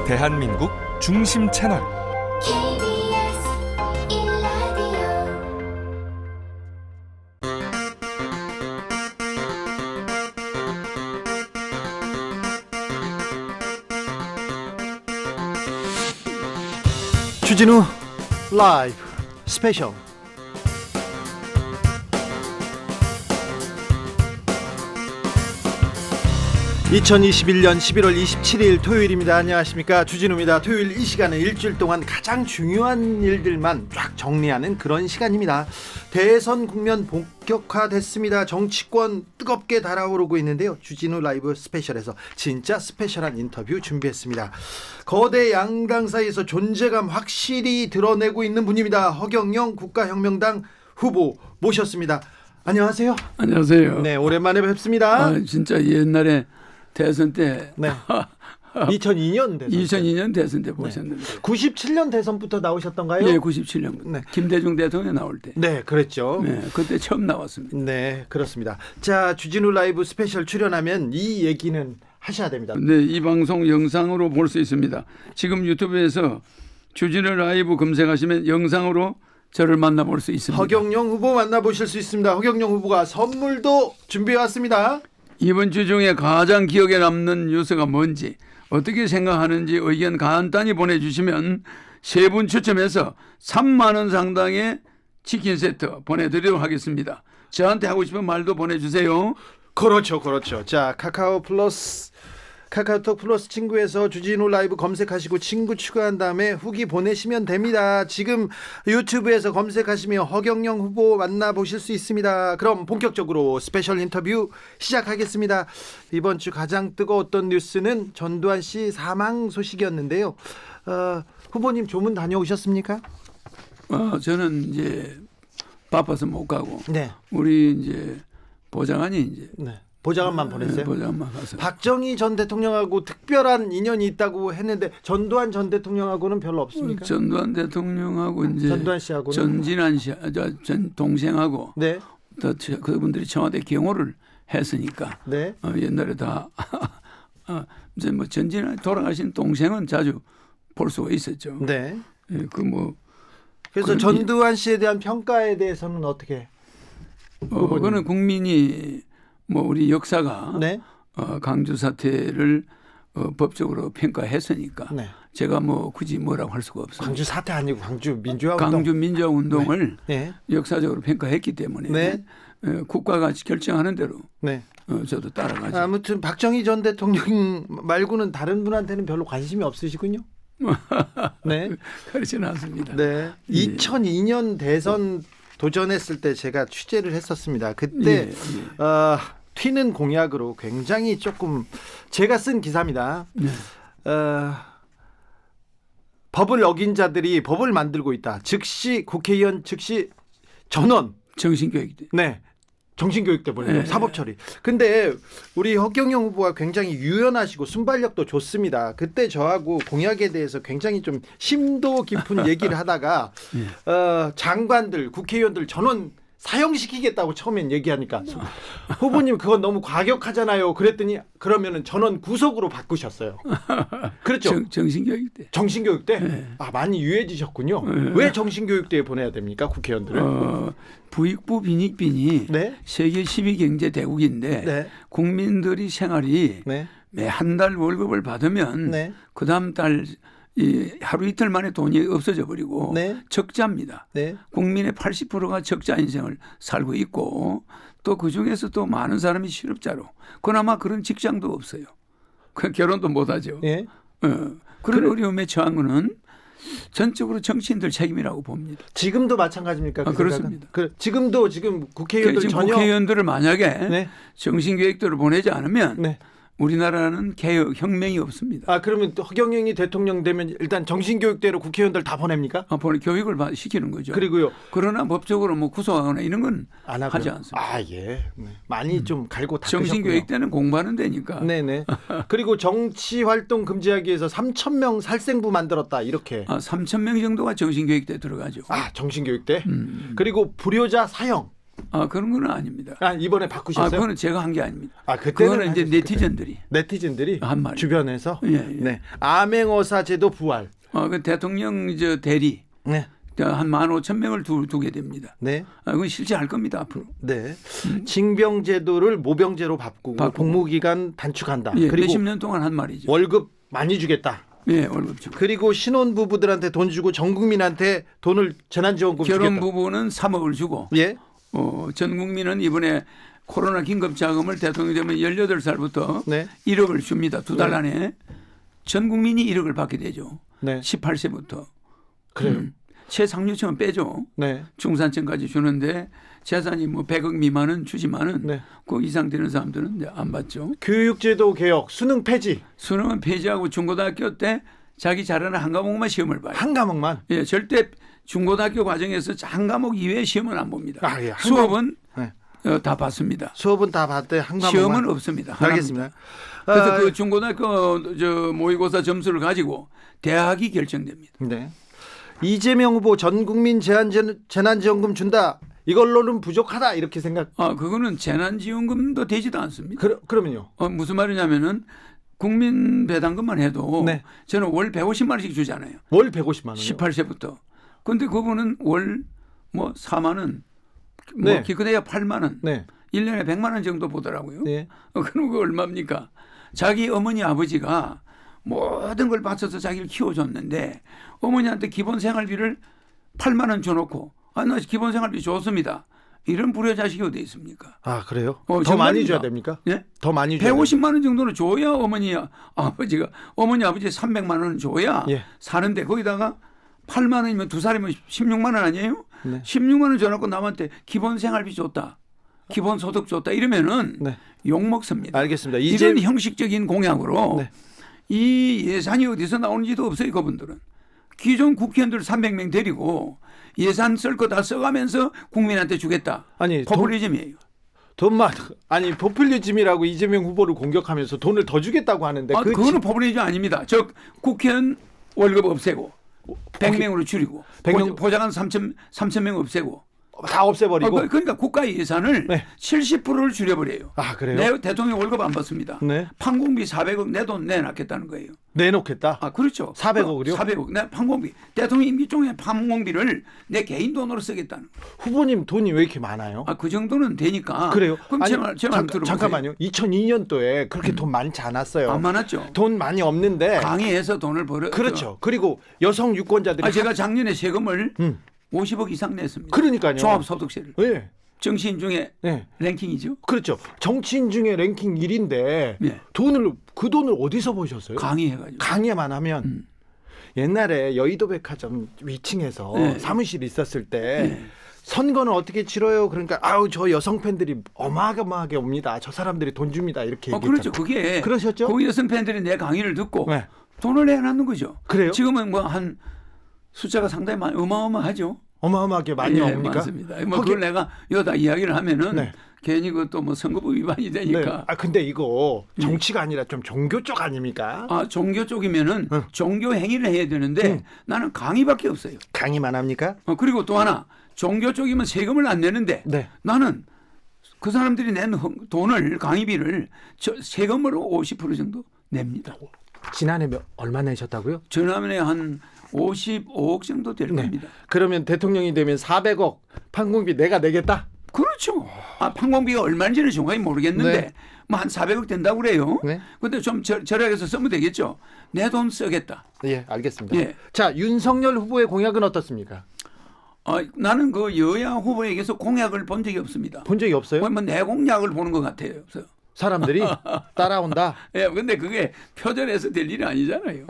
대한민국 중심 채널 KBS 1라디오 주진우 라이브 스페셜. (2021년 11월 27일) 토요일입니다. 안녕하십니까, 주진우입니다. 토요일 이 시간은 일주일 동안 가장 중요한 일들만 쫙 정리하는 그런 시간입니다. 대선 국면 본격화됐습니다. 정치권 뜨겁게 달아오르고 있는데요. 주진우 라이브 스페셜에서 진짜 스페셜한 인터뷰 준비했습니다. 거대 양당 사이에서 존재감 확실히 드러내고 있는 분입니다. 허경영 국가혁명당 후보 모셨습니다. 안녕하세요. 안녕하세요. 네, 오랜만에 뵙습니다. 진짜 옛날에 대선 때 네. 2002년 대선. 2002년 대선 때 보셨는데. 97년 대선부터 나오셨던가요? 예, 97년부터. 네. 김대중 대통령 나올 때. 네, 그랬죠. 네, 그때 처음 나왔습니다. 네, 그렇습니다. 자, 주진우 라이브 스페셜 출연하면 이 얘기는 하셔야 됩니다. 네, 이 방송 영상으로 볼 수 있습니다. 지금 유튜브에서 주진우 라이브 검색하시면 영상으로 저를 만나볼 수 있습니다. 허경영 후보 만나보실 수 있습니다. 허경영 후보가 선물도 준비해왔습니다. 이번 주 중에 가장 기억에 남는 뉴스가 뭔지, 어떻게 생각하는지 의견 간단히 보내주시면 세 분 추첨해서 3만 원 상당의 치킨 세트 보내드리도록 하겠습니다. 저한테 하고 싶은 말도 보내주세요. 그렇죠, 그렇죠. 자, 카카오톡 플러스 친구에서 주진우 라이브 검색하시고 친구 추가한 다음에 후기 보내시면 됩니다. 지금 유튜브에서 검색하시면 허경영 후보 만나보실 수 있습니다. 그럼 본격적으로 스페셜 인터뷰 시작하겠습니다. 이번 주 가장 뜨거웠던 뉴스는 전두환 씨 사망 소식이었는데요. 후보님 조문 다녀오셨습니까? 저는 이제 바빠서 못 가고, 네. 우리 이제 보좌관이 이제 네. 보좌관만 보냈어요? 보좌관만 가서. 박정희 전 대통령하고 특별한 인연이 있다고 했는데 전두환 전 대통령하고는 별로 없습니까? 전두환 대통령하고 이제 전두환 씨하고는? 전진환 씨, 전 동생하고 네. 또 그분들이 청와대 경호를 했으니까. 네. 옛날에 다 이제 뭐 전진환 돌아가신 동생은 자주 볼 수가 있었죠. 네. 예, 그래서 전두환 씨에 대한 평가에 대해서는 어떻게? 그거는 국민이 뭐 우리 역사가 네. 강주 사태를 법적으로 평가했으니까 네. 제가 뭐 굳이 뭐라고 할 수가 없어요. 광주 사태 아니고 광주 민주화 운동. 강주 민주화 운동을 네. 역사적으로 평가했기 때문에 네. 국가가 결정하는 대로 네. 저도 따라가죠. 아무튼 박정희 전 대통령 말고는 다른 분한테는 별로 관심이 없으시군요. 네. 그렇지는 않습니다. 네. 2002년 대선 도전했을 때 제가 취재를 했었습니다. 그때 튀는 공약으로 굉장히 조금 제가 쓴 기사입니다. 법을 어긴 자들이 법을 만들고 있다. 즉시 국회의원 즉시 전원 정신교육 때. 네. 정신교육 때 보내요. 네. 사법 처리. 근데 우리 허경영 후보가 굉장히 유연하시고 순발력도 좋습니다. 그때 저하고 공약에 대해서 굉장히 좀 심도 깊은 얘기를 하다가 장관들, 국회의원들 전원 사형시키겠다고 처음엔 얘기하니까 후보님 그건 너무 과격하잖아요. 그랬더니 그러면은 전원 구속으로 바꾸셨어요. 그렇죠. 정신교육 때. 정신교육 때? 네. 많이 유해지셨군요. 왜 정신교육 때에 보내야 됩니까? 국회의원들을? 부익부 빈익빈이 네. 세계 10위 경제 대국인데 네. 국민들이 생활이 네. 매 한 달 월급을 받으면 네. 그 다음 달 하루 이틀 만에 돈이 없어져 버리고 네. 적자입니다. 네. 국민의 80%가 적자 인생을 살고 있고 또 그중에서 또 많은 사람이 실업자로 그나마 그런 직장도 없어요. 그 결혼도 못하죠. 예. 그런 어려움에 처한 거는 전적으로 정치인들 책임이라고 봅니다. 지금도 마찬가지입니까? 그렇습니다. 지금도 지금 국회의원들 지금 전혀 국회의원들을 만약에 네. 정신교육대로 보내지 않으면 네. 우리나라는 개혁 혁명이 없습니다. 그러면 허경영이 대통령 되면 일단 정신교육대로 국회의원들 다 보냅니까? 교육을 시키는 거죠. 그리고요. 그러나 법적으로 뭐 구속하거나 이런 건 안 하고요. 하지 않습니다. 예. 네. 많이 좀 갈고 닦으셨군요. 정신교육 때는 공부하는 데니까. 네네. 그리고 정치 활동 금지하기 위해서 3,000명 살생부 만들었다 이렇게. 3,000명 정도가 정신교육 때 들어가죠. 정신교육 때. 그리고 불효자 사형. 아 그런 건 아닙니다. 아, 이번에 아 바꾸셨어요? 그거는 제가 한 게 아닙니다. 아, 그때는 그거는 이제 하셨어요, 네티즌들이 네티즌들이 한 말이에요. 주변에서 예, 예. 네. 암행어사 제도 부활. 그 대통령 저 대리 네. 한 15,000명을 두게 됩니다. 네. 그건 실시할 겁니다 앞으로. 네. 징병 제도를 모병제로 바꾸고 복무 기간 단축한다. 예, 그리고 몇십 년 동안 한 말이죠. 월급 많이 주겠다. 예, 월급 주고. 그리고 신혼 부부들한테 돈 주고 전 국민한테 돈을 재난지원금 결혼 주겠다. 부부는 3억을 주고 예. 전 국민은 이번에 코로나 긴급 자금을 대통령이 되면 18살부터 네. 1억을 줍니다. 두 달 네. 안에 전 국민이 1억을 받게 되죠. 네. 18세부터. 그래요. 최상류층은 빼죠. 네. 중산층까지 주는데 재산이 뭐 100억 미만은 주지만은 네. 그 이상 되는 사람들은 이제 안 받죠. 교육제도 개혁, 수능 폐지 수능은 폐지하고 중고등학교 때 자기 잘하는 한 과목만 시험을 봐요. 한 과목만. 예, 절대 중고등학교 과정에서 한 과목 이외의 시험은 안 봅니다. 아, 예. 한 수업은 네. 다 받습니다. 수업은 다 봤대 한 과목만. 시험은 없습니다. 하나입니다. 알겠습니다. 그래서 그 중고등학교 모의고사 점수를 가지고 대학이 결정됩니다. 네. 이재명 후보 전 국민 재난지원금 준다. 이걸로는 부족하다 이렇게 생각. 그거는 재난지원금도 되지도 않습니다. 그러면요. 무슨 말이냐면은 국민 배당금만 해도 네. 저는 월 150만 원씩 주잖아요. 월 150만 원요. 18세부터. 근데 그분은 월 뭐 4만 원, 뭐 네. 기껏해야 8만 원, 네. 1년에 100만 원 정도 보더라고요. 네. 그럼 그 얼마입니까? 자기 어머니 아버지가 모든 걸 바쳐서 자기를 키워줬는데 어머니한테 기본 생활비를 8만 원 줘놓고 나 기본 생활비 좋습니다. 이런 불효자식이 어디 있습니까? 아, 그래요? 더 정말입니다. 많이 줘야 됩니까? 예? 더 많이 줘야 150만 원 정도는 줘야 어머니 아버지 300만 원은 줘야 예. 사는데 거기다가 8만 원이면 두 살이면 16만 원 아니에요? 네. 16만 원 줘놓고 남한테 기본 생활비 줬다. 기본 소득 줬다. 이러면은 네. 욕 먹습니다. 알겠습니다. 이런 형식적인 공약으로 네. 이 예산이 어디서 나오는지도 없어요. 그분들은. 기존 국회의원들 300명 데리고 예산 쓸 거 다 써가면서 국민한테 주겠다. 아니, 포퓰리즘이에요. 돈만 아니 포퓰리즘이라고 이재명 후보를 공격하면서 돈을 더 주겠다고 하는데 그거는 포퓰리즘 아닙니다. 저 국회의원 월급 없애고 100명으로 줄이고 100명 보좌관 3,000명 없애고 다 없애버리고. 그러니까 국가 예산을 네. 70%를 줄여버려요. 아, 그래요? 내 대통령 월급 안 받습니다. 네. 판공비 400억 내 돈 내놨겠다는 거예요. 내놓겠다. 그렇죠. 400억을요? 400억. 내 판공비. 대통령 임기 중에 판공비를 내 개인 돈으로 쓰겠다는 거예요. 후보님 돈이 왜 이렇게 많아요? 그 정도는 되니까. 그래요? 그럼 아니, 제 말 들어보세요. 잠깐만요. 2002년도에 그렇게 돈 많지 않았어요. 안 많았죠. 돈 많이 없는데. 강의해서 돈을 벌어. 그렇죠. 그리고 여성 유권자들이 제가 작년에 세금을 50억 이상 냈습니다. 그러니까요. 종합소득세를. 네. 정치인 중에 네. 랭킹이죠. 그렇죠. 정치인 중에 랭킹 1인데 네. 그 돈을 어디서 버셨어요? 강의해가지고. 강의만 하면 옛날에 여의도 백화점 위층에서 네. 사무실 있었을 때 네. 선거는 어떻게 치러요? 그러니까 저 여성 팬들이 어마어마하게 옵니다. 저 사람들이 돈 줍니다. 이렇게 얘기했잖아요. 그렇죠. 그게 그러셨죠? 그 여성 팬들이 내 강의를 듣고 네. 돈을 내놨는 거죠. 그래요? 지금은 뭐 한 숫자가 상당히 어마어마하죠. 어마어마하게 많이 옵니까? 맞습니다. 그걸 내가 여기다 이야기를 하면은 네. 괜히 그것도 뭐 선거법 위반이 네. 되니까. 근데 이거 정치가 아니라 좀 종교 쪽 아닙니까? 종교 쪽이면은 종교 행위를 해야 되는데 나는 강의밖에 없어요. 강의만 합니까? 그리고 또 하나 종교 쪽이면 세금을 안 내는데 네. 나는 그 사람들이 낸 돈을 강의비를 세금으로 50% 정도 냅니다. 지난해 얼마 내셨다고요? 지난해 한 55억 정도 될 겁니다. 그러면 대통령이 되면 400억 판공비 내가 내겠다? 그렇죠. 판공비가 얼마인지는 정확히 모르겠는데 네. 뭐 한 400억 된다고 그래요. 네. 근데 좀 절약해서 쓰면 되겠죠. 내 돈 쓰겠다. 예, 알겠습니다. 예. 자, 윤석열 후보의 공약은 어떻습니까? 나는 그 여야 후보에게서 공약을 본 적이 없습니다. 본 적이 없어요? 내 공약을 보는 것 같아요. 그래서. 사람들이 따라온다. 예, 근데 그게 표절해서 될 일이 아니잖아요.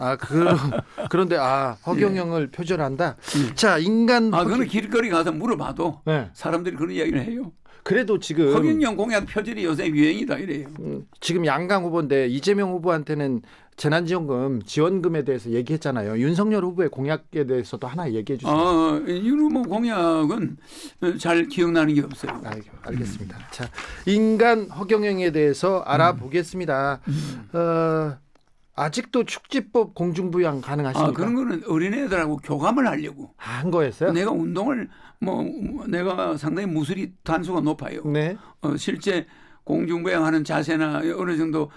그런데 허경영을 표절한다. 자, 인간 그거는 길거리 가서 물어봐도 네. 사람들이 그런 이야기를 해요. 그래도 지금 허경영 공약 표절이 요새 유행이다 이래요. 지금 양강 후보인데 이재명 후보한테는 재난지원금 지원금에 대해서 얘기했잖아요. 윤석열 후보의 공약에 대해서도 하나 얘기해 주세요. 윤 후보 공약은 잘 기억나는 게 없어요. 알겠습니다. 자, 인간 허경영에 대해서 알아보겠습니다. 아직도 축지법 공중부양 가능하십니까? 그런 거는 어린애들하고 교감을 하려고. 한 거였어요? 내가 운동을 내가 상당히 무술이 단수가 높아요. 네. 실제 공중부양하는 자세나 어느 정도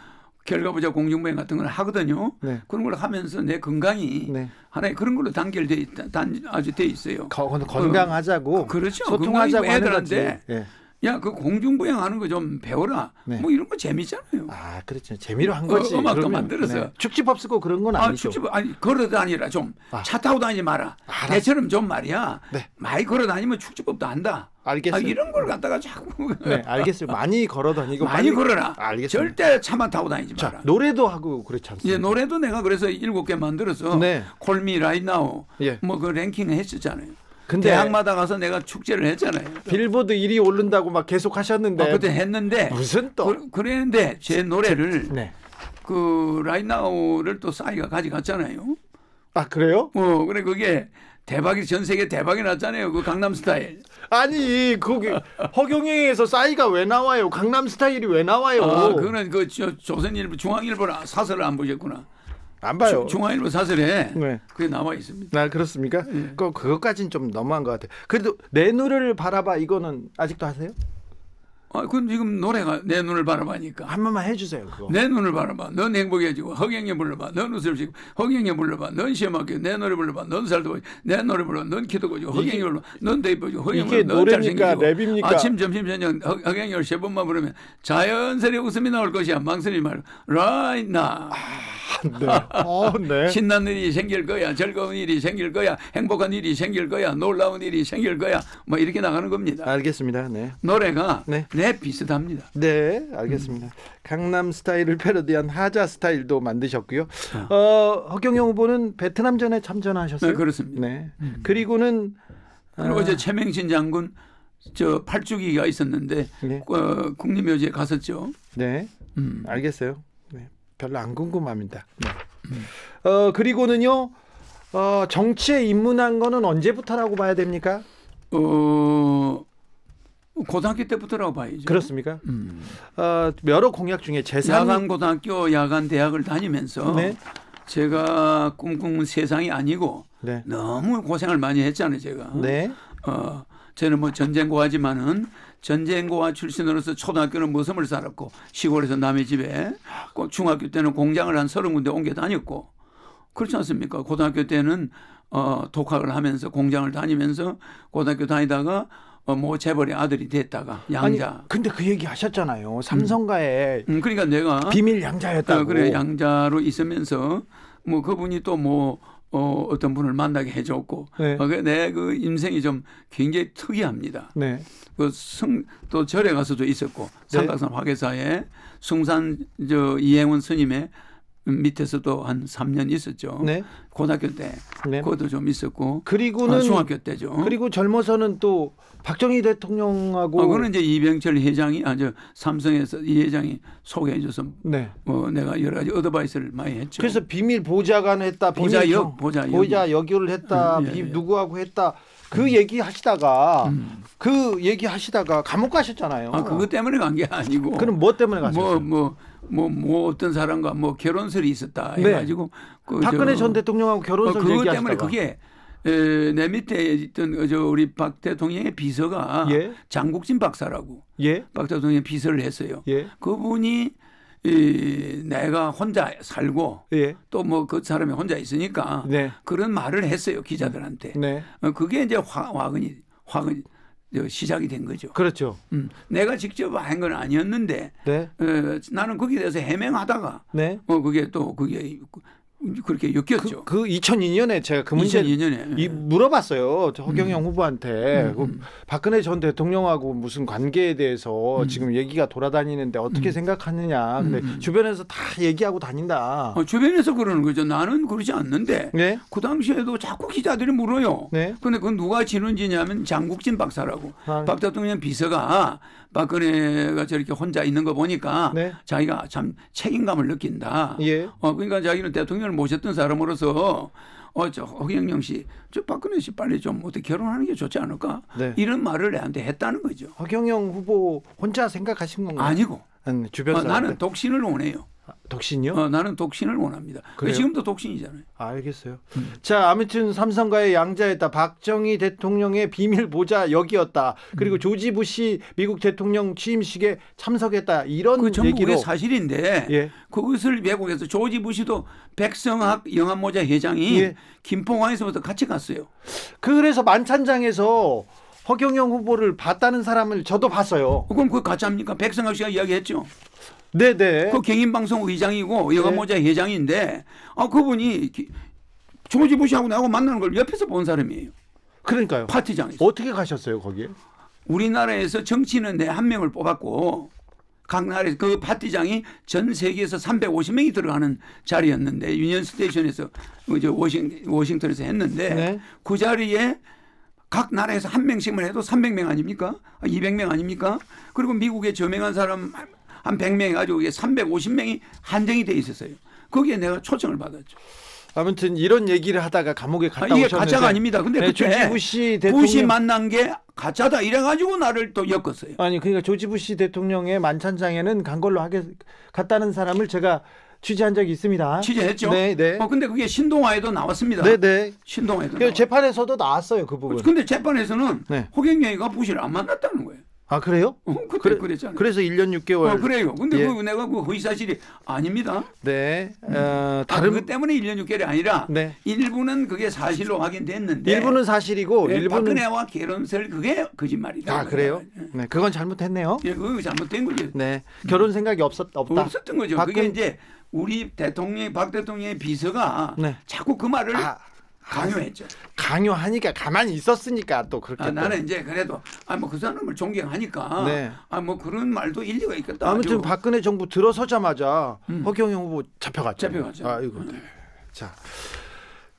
결과보자 공중부양 같은 걸 하거든요. 네. 그런 걸 하면서 내 건강이 네. 하나의 그런 걸로 단결돼 있다, 아주 돼 있어요. 건강하자고 그렇죠. 소통하자고 건강이 하는 거지. 애들한테 예. 야, 그 공중부양하는 거 좀 배워라. 네. 뭐 이런 거 재밌잖아요. 아, 그렇죠. 재미로 한 거지. 음악도 그러면, 만들어서. 축지법 쓰고 그런 건 아니죠. 축지법 걸어 다니라 좀. 차 타고 다니지 마라. 알았어. 내처럼 좀 말이야. 네. 많이 걸어 다니면 축지법도 안다. 알겠어요. 이런 걸 갖다가 자꾸. 네, 알겠어요. 많이 걸어 다니고 많이 걸어라. 알겠습니다. 절대 차만 타고 다니지 자, 마라. 노래도 하고 그렇지 않습니까? 이제 노래도 내가 그래서 7개 만들어서 네. 콜미 라이트 나우 예. 뭐 그 랭킹을 했었잖아요. 근데 대학마다 가서 내가 축제를 했잖아요. 빌보드 1위 오른다고 막 계속 하셨는데 그때 했는데 무슨 또 그랬는데 제 노래를 네. 그 라이트 나우를 또 싸이가 가져갔잖아요. 아, 그래요? 그래 그게 대박이 전 세계 대박이 났잖아요. 그 강남 스타일. 아니, 거기 허경영에서 싸이가 왜 나와요? 강남 스타일이 왜 나와요? 그거는 그 조선일보 중앙일보라 사설을 안 보셨구나. 안 봐요. 중앙일보 사설에 네. 그게 나와 있습니다. 아, 그렇습니까? 그것까지는 좀 너무한 것 같아요. 그래도 내 눈을 바라봐 이거는 아직도 하세요? 그건 지금 노래가 내 눈을 바라봐니까. 한 번만 해주세요. 그거. 내 눈을 바라봐. 넌 행복해지고 허경영 불러봐. 넌 웃을 수 있고 허경영 불러봐. 넌 시험학교 내 노래 불러봐. 넌 살도 보지. 내 노래 불러. 넌 키도 고지고 허경영 불러. 넌 더 이쁘고 허경영 이게 불러. 넌 노래입니까? 잘생기고. 랩입니까? 아침 점심 저녁 허경영을 3번만 부르면 자연스레 웃음이 나올 것이야. 망설이지 말고 right now. 네. 네. 신나는 일이 생길 거야. 즐거운 일이 생길 거야. 행복한 일이 생길 거야. 놀라운 일이 생길 거야. 뭐 이렇게 나가는 겁니다. 알겠습니다. 네. 노래가 네. 랩 비슷합니다. 네, 알겠습니다. 강남 스타일을 패러디한 하자 스타일도 만드셨고요. 허경영 후보는 베트남전에 참전하셨어요? 네, 그렇습니다. 네. 그리고는 그리고 어제 최명신 장군 저 팔주기가 있었는데 네. 국립묘지에 갔었죠. 네. 알겠어요. 네. 별로 안 궁금합니다. 네. 그리고는요. 정치에 입문한 거는 언제부터라고 봐야 됩니까? 고등학교 때부터라고 봐야죠. 그렇습니까? 여러 공약 중에 야간 고등학교, 야간 대학을 다니면서 네. 제가 꿈꾸는 세상이 아니고 네. 너무 고생을 많이 했잖아요, 제가. 네. 저는 뭐 전쟁고하지만은 전쟁고와 출신으로서 초등학교는 머섬을 살았고 시골에서 남의 집에 중학교 때는 공장을 한 30군데 옮겨 다녔고 그렇지 않습니까? 고등학교 때는 독학을 하면서 공장을 다니면서 고등학교 다니다가 뭐 재벌의 아들이 됐다가 양자. 아니, 근데 그 얘기 하셨잖아요. 삼성가의 그러니까 내가 비밀 양자였다고. 그래 양자로 있으면서 뭐 그분이 또 뭐 어떤 분을 만나게 해줬고 네. 내 그 인생이 좀 굉장히 특이합니다. 네. 또 절에 가서도 있었고 네. 삼각산 화계사에 숭산 이행원 스님의 밑에서도 한 3년 있었죠. 네. 고등학교 때 네. 그것도 좀 있었고 그리고는 중학교 때죠. 그리고 젊어서는 또 박정희 대통령하고 그거는 이제 이병철 회장이 삼성에서 이 회장이 소개해줘서 네. 내가 여러 가지 어드바이스를 많이 했죠. 그래서 비밀 보좌관 했다. 보좌역을 했다. 예. 누구하고 했다. 그 얘기 하시다가 감옥 가셨잖아요. 그것 때문에 간 게 아니고. 그럼 뭐 때문에 가셨어요? 뭐 어떤 사람과 뭐 결혼설이 있었다 네. 해가지고 박근혜 전 대통령하고 결혼설 그것 얘기하시다가 때문에 그게 내 밑에 있던 우리 박 대통령의 비서가 예. 장국진 박사라고 예. 박 대통령의 비서를 했어요. 예. 그분이 내가 혼자 살고 예. 또 뭐 그 사람이 혼자 있으니까 네. 그런 말을 했어요 기자들한테. 네. 그게 이제 화근이 시작이 된 거죠. 그렇죠. 내가 직접 한 건 아니었는데 네. 나는 거기에 대해서 해명하다가 네. 그게 그렇게 엮였죠. 그 2002년에 제가 그 문제 2002년에 물어봤어요. 허경영 후보한테 박근혜 전 대통령하고 무슨 관계에 대해서 지금 얘기가 돌아다니는데 어떻게 생각하느냐. 근데 주변에서 다 얘기하고 다닌다. 주변에서 그러는 거죠. 나는 그러지 않는데 네. 그 당시에도 자꾸 기자들이 물어요. 네. 근데 그건 누가 지는지냐면 장국진 박사라고 아. 박 대통령 비서가 박근혜가 저렇게 혼자 있는 거 보니까 네. 자기가 참 책임감을 느낀다. 예. 그러니까 자기는 대통령을 모셨던 사람으로서 저 허경영 씨, 저 박근혜 씨 빨리 좀 어떻게 결혼하는 게 좋지 않을까? 네. 이런 말을 내한테 했다는 거죠. 허경영 후보 혼자 생각하신 건가요? 아니고 주변 사람들. 나는 독신을 원해요. 독신이요? 나는 독신을 원합니다. 그래요? 지금도 독신이잖아요. 알겠어요. 자, 아무튼 삼성과의 양자였다. 박정희 대통령의 비밀 보좌 역이었다. 그리고 조지 부시 미국 대통령 취임식에 참석했다. 이런 그 전부 얘기로 그게 사실인데 예. 그것을 왜곡해서 조지 부시도 백성학 영암모자 회장이 예. 김포공항에서부터 같이 갔어요. 그래서 만찬장에서 허경영 후보를 봤다는 사람을 저도 봤어요. 그럼 그거 가짜입니까? 백성학 씨가 이야기했죠. 네네. 그 경인방송 의장이고 영암모자 회장인데 그분이 조지 부시하고 나하고 만나는 걸 옆에서 본 사람이에요. 그러니까요. 파티장에서. 어떻게 가셨어요 거기에? 우리나라에서 정치인은 내 한 명을 뽑았고 각 나라에서 그 파티장이 전 세계에서 350명이 들어가는 자리였는데 유니언 스테이션에서 워싱턴에서 했는데 네. 그 자리에 각 나라에서 한 명씩만 해도 300명 아닙니까? 200명 아닙니까? 그리고 미국에 저명한 사람 한 100명 가지고 350명이 한정이 돼 있었어요. 거기에 내가 초청을 받았죠. 아무튼 이런 얘기를 하다가 감옥에 갔다 이게 오셨는데 가짜가 아닙니다. 근데 네, 그때 조지 부시 대통령 부시 만난 게 가짜다 이래가지고 나를 또 엮었어요. 아니 그러니까 조지 부시 대통령의 만찬장에는 간 걸로 갔다는 사람을 제가 취재한 적이 있습니다. 취재했죠. 네, 네. 근데 그게 신동아에도 나왔습니다. 네, 네. 신동아에도. 그 재판에서도 나왔어요 그 부분. 근데 재판에서는 네. 허경영이가 부시를 안 만났다는 거예요. 아 그래요? 그때 그랬잖아요. 그래서 1년 6개월. 그래요. 근데 예. 내가 그 허위 사실이 아닙니다. 네. 다른 것 때문에 1년 6개월이 아니라 네. 일부는 그게 사실로 확인됐는데 일부는 사실이고 예, 일부는 박근혜와 결혼설 그게 거짓말이다. 아 그래요? 네, 그건 잘못했네요. 예, 그거 잘못된 거죠. 네, 결혼 생각이 없다. 없었던 거죠. 그게 박근- 이제 우리 박 대통령의 비서가 네. 자꾸 그 말을 강요했죠. 강요하니까 가만히 있었으니까 또 그렇게. 또. 나는 이제 그래도 뭐 그 사람을 존경하니까 네. 뭐 그런 말도 일리가 있겠다. 아무튼 아주. 박근혜 정부 들어서자마자 허경영 후보 잡혀갔죠. 잡혀갔죠. 아이고.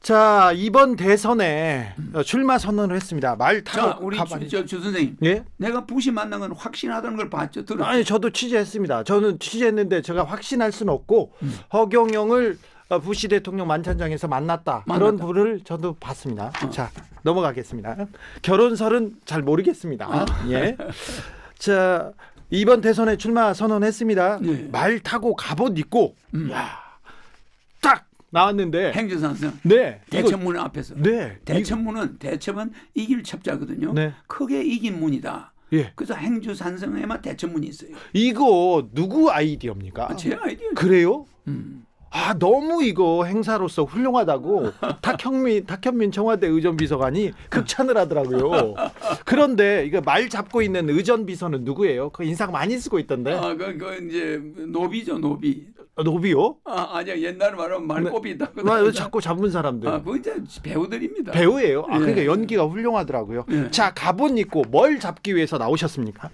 자 이번 대선에 출마 선언을 했습니다. 말 자, 타고 우리 가만히. 주 선생님. 예? 내가 부시 만난 건 확신하다는 걸 봤죠. 들었죠. 아니 저도 취재했습니다. 저는 취재했는데 제가 확신할 수는 없고 허경영을 부시 대통령 만찬장에서 만났다. 그런 부분을 저도 봤습니다. 자 넘어가겠습니다. 결혼설은 잘 모르겠습니다. 예. 자 이번 대선에 출마 선언했습니다. 네. 말 타고 갑옷 입고 딱 나왔는데 행주산성 네 대천문 앞에서 네 대천문은 이길 첩자거든요. 네. 크게 이긴 문이다. 예. 그래서 행주산성에만 대천문이 있어요. 이거 누구 아이디어입니까? 제 아이디어. 그래요? 너무 이거 행사로서 훌륭하다고 탁현민 청와대 의전비서관이 극찬을 하더라고요. 그런데 이거 말 잡고 있는 의전비서는 누구예요? 그 인상 많이 쓰고 있던데. 그 이제 노비죠, 노비. 노비요? 아니야 옛날 말하면 말꼽이 있다고. 왜 자꾸 잡은 사람들? 그거 이제 배우들입니다. 배우예요. 예. 그러니까 연기가 훌륭하더라고요. 예. 자, 갑옷 입고 뭘 잡기 위해서 나오셨습니까?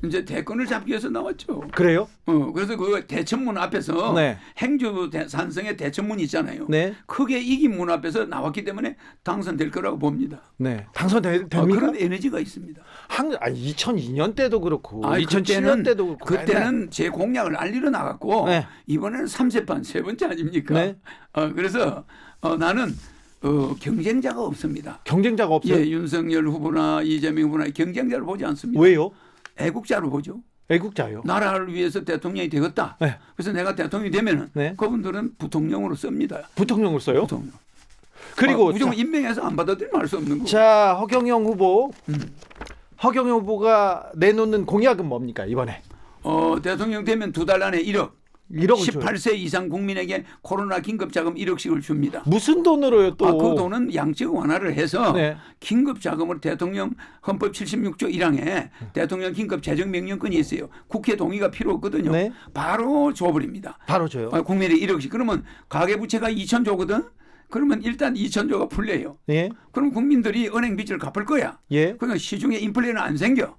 이제 대권을 잡기 위해서 나왔죠. 그래요? 그래서 그 대천문 앞에서 네. 산성의 대천문이 있잖아요. 네. 크게 이긴 문 앞에서 나왔기 때문에 당선될 거라고 봅니다. 네. 당선됩니까? 그런 에너지가 있습니다. 2002년 때도 그렇고 2007년 그때는, 때도 그렇고 그때는 제 공약을 알리러 나갔고 네. 이번에는 3세판 세 번째 아닙니까? 네. 그래서 나는 경쟁자가 없습니다. 경쟁자가 없어요? 예, 윤석열 후보나 이재명 후보나 경쟁자를 보지 않습니다. 왜요? 애국자로 보죠. 애국자요? 나라를 위해서 대통령이 되겠다. 네. 그래서 내가 대통령이 되면은 네. 그분들은 부통령으로 씁니다. 부통령을 써요? 부통령. 그리고 무조건 임명해서 안 받아들이면 할 수 없는 거고. 자 허경영 후보 허경영 후보가 내놓는 공약은 뭡니까 이번에? 대통령 되면 2달 안에 1억. 1억을 줘요. 18세 이상 국민에게 코로나 긴급자금 1억씩을 줍니다. 무슨 돈으로요 또? 그 돈은 양적 완화를 해서 네. 긴급자금으로 대통령 헌법 76조 1항에 대통령 긴급 재정명령권이 있어요. 국회 동의가 필요 없거든요. 네. 바로 줘버립니다. 바로 줘요. 국민에 1억씩. 그러면 가계부채가 2,000조거든. 그러면 일단 2,000조가 풀려요. 예. 그럼 국민들이 은행 빚을 갚을 거야. 예. 그러니까 시중에 인플레는 안 생겨.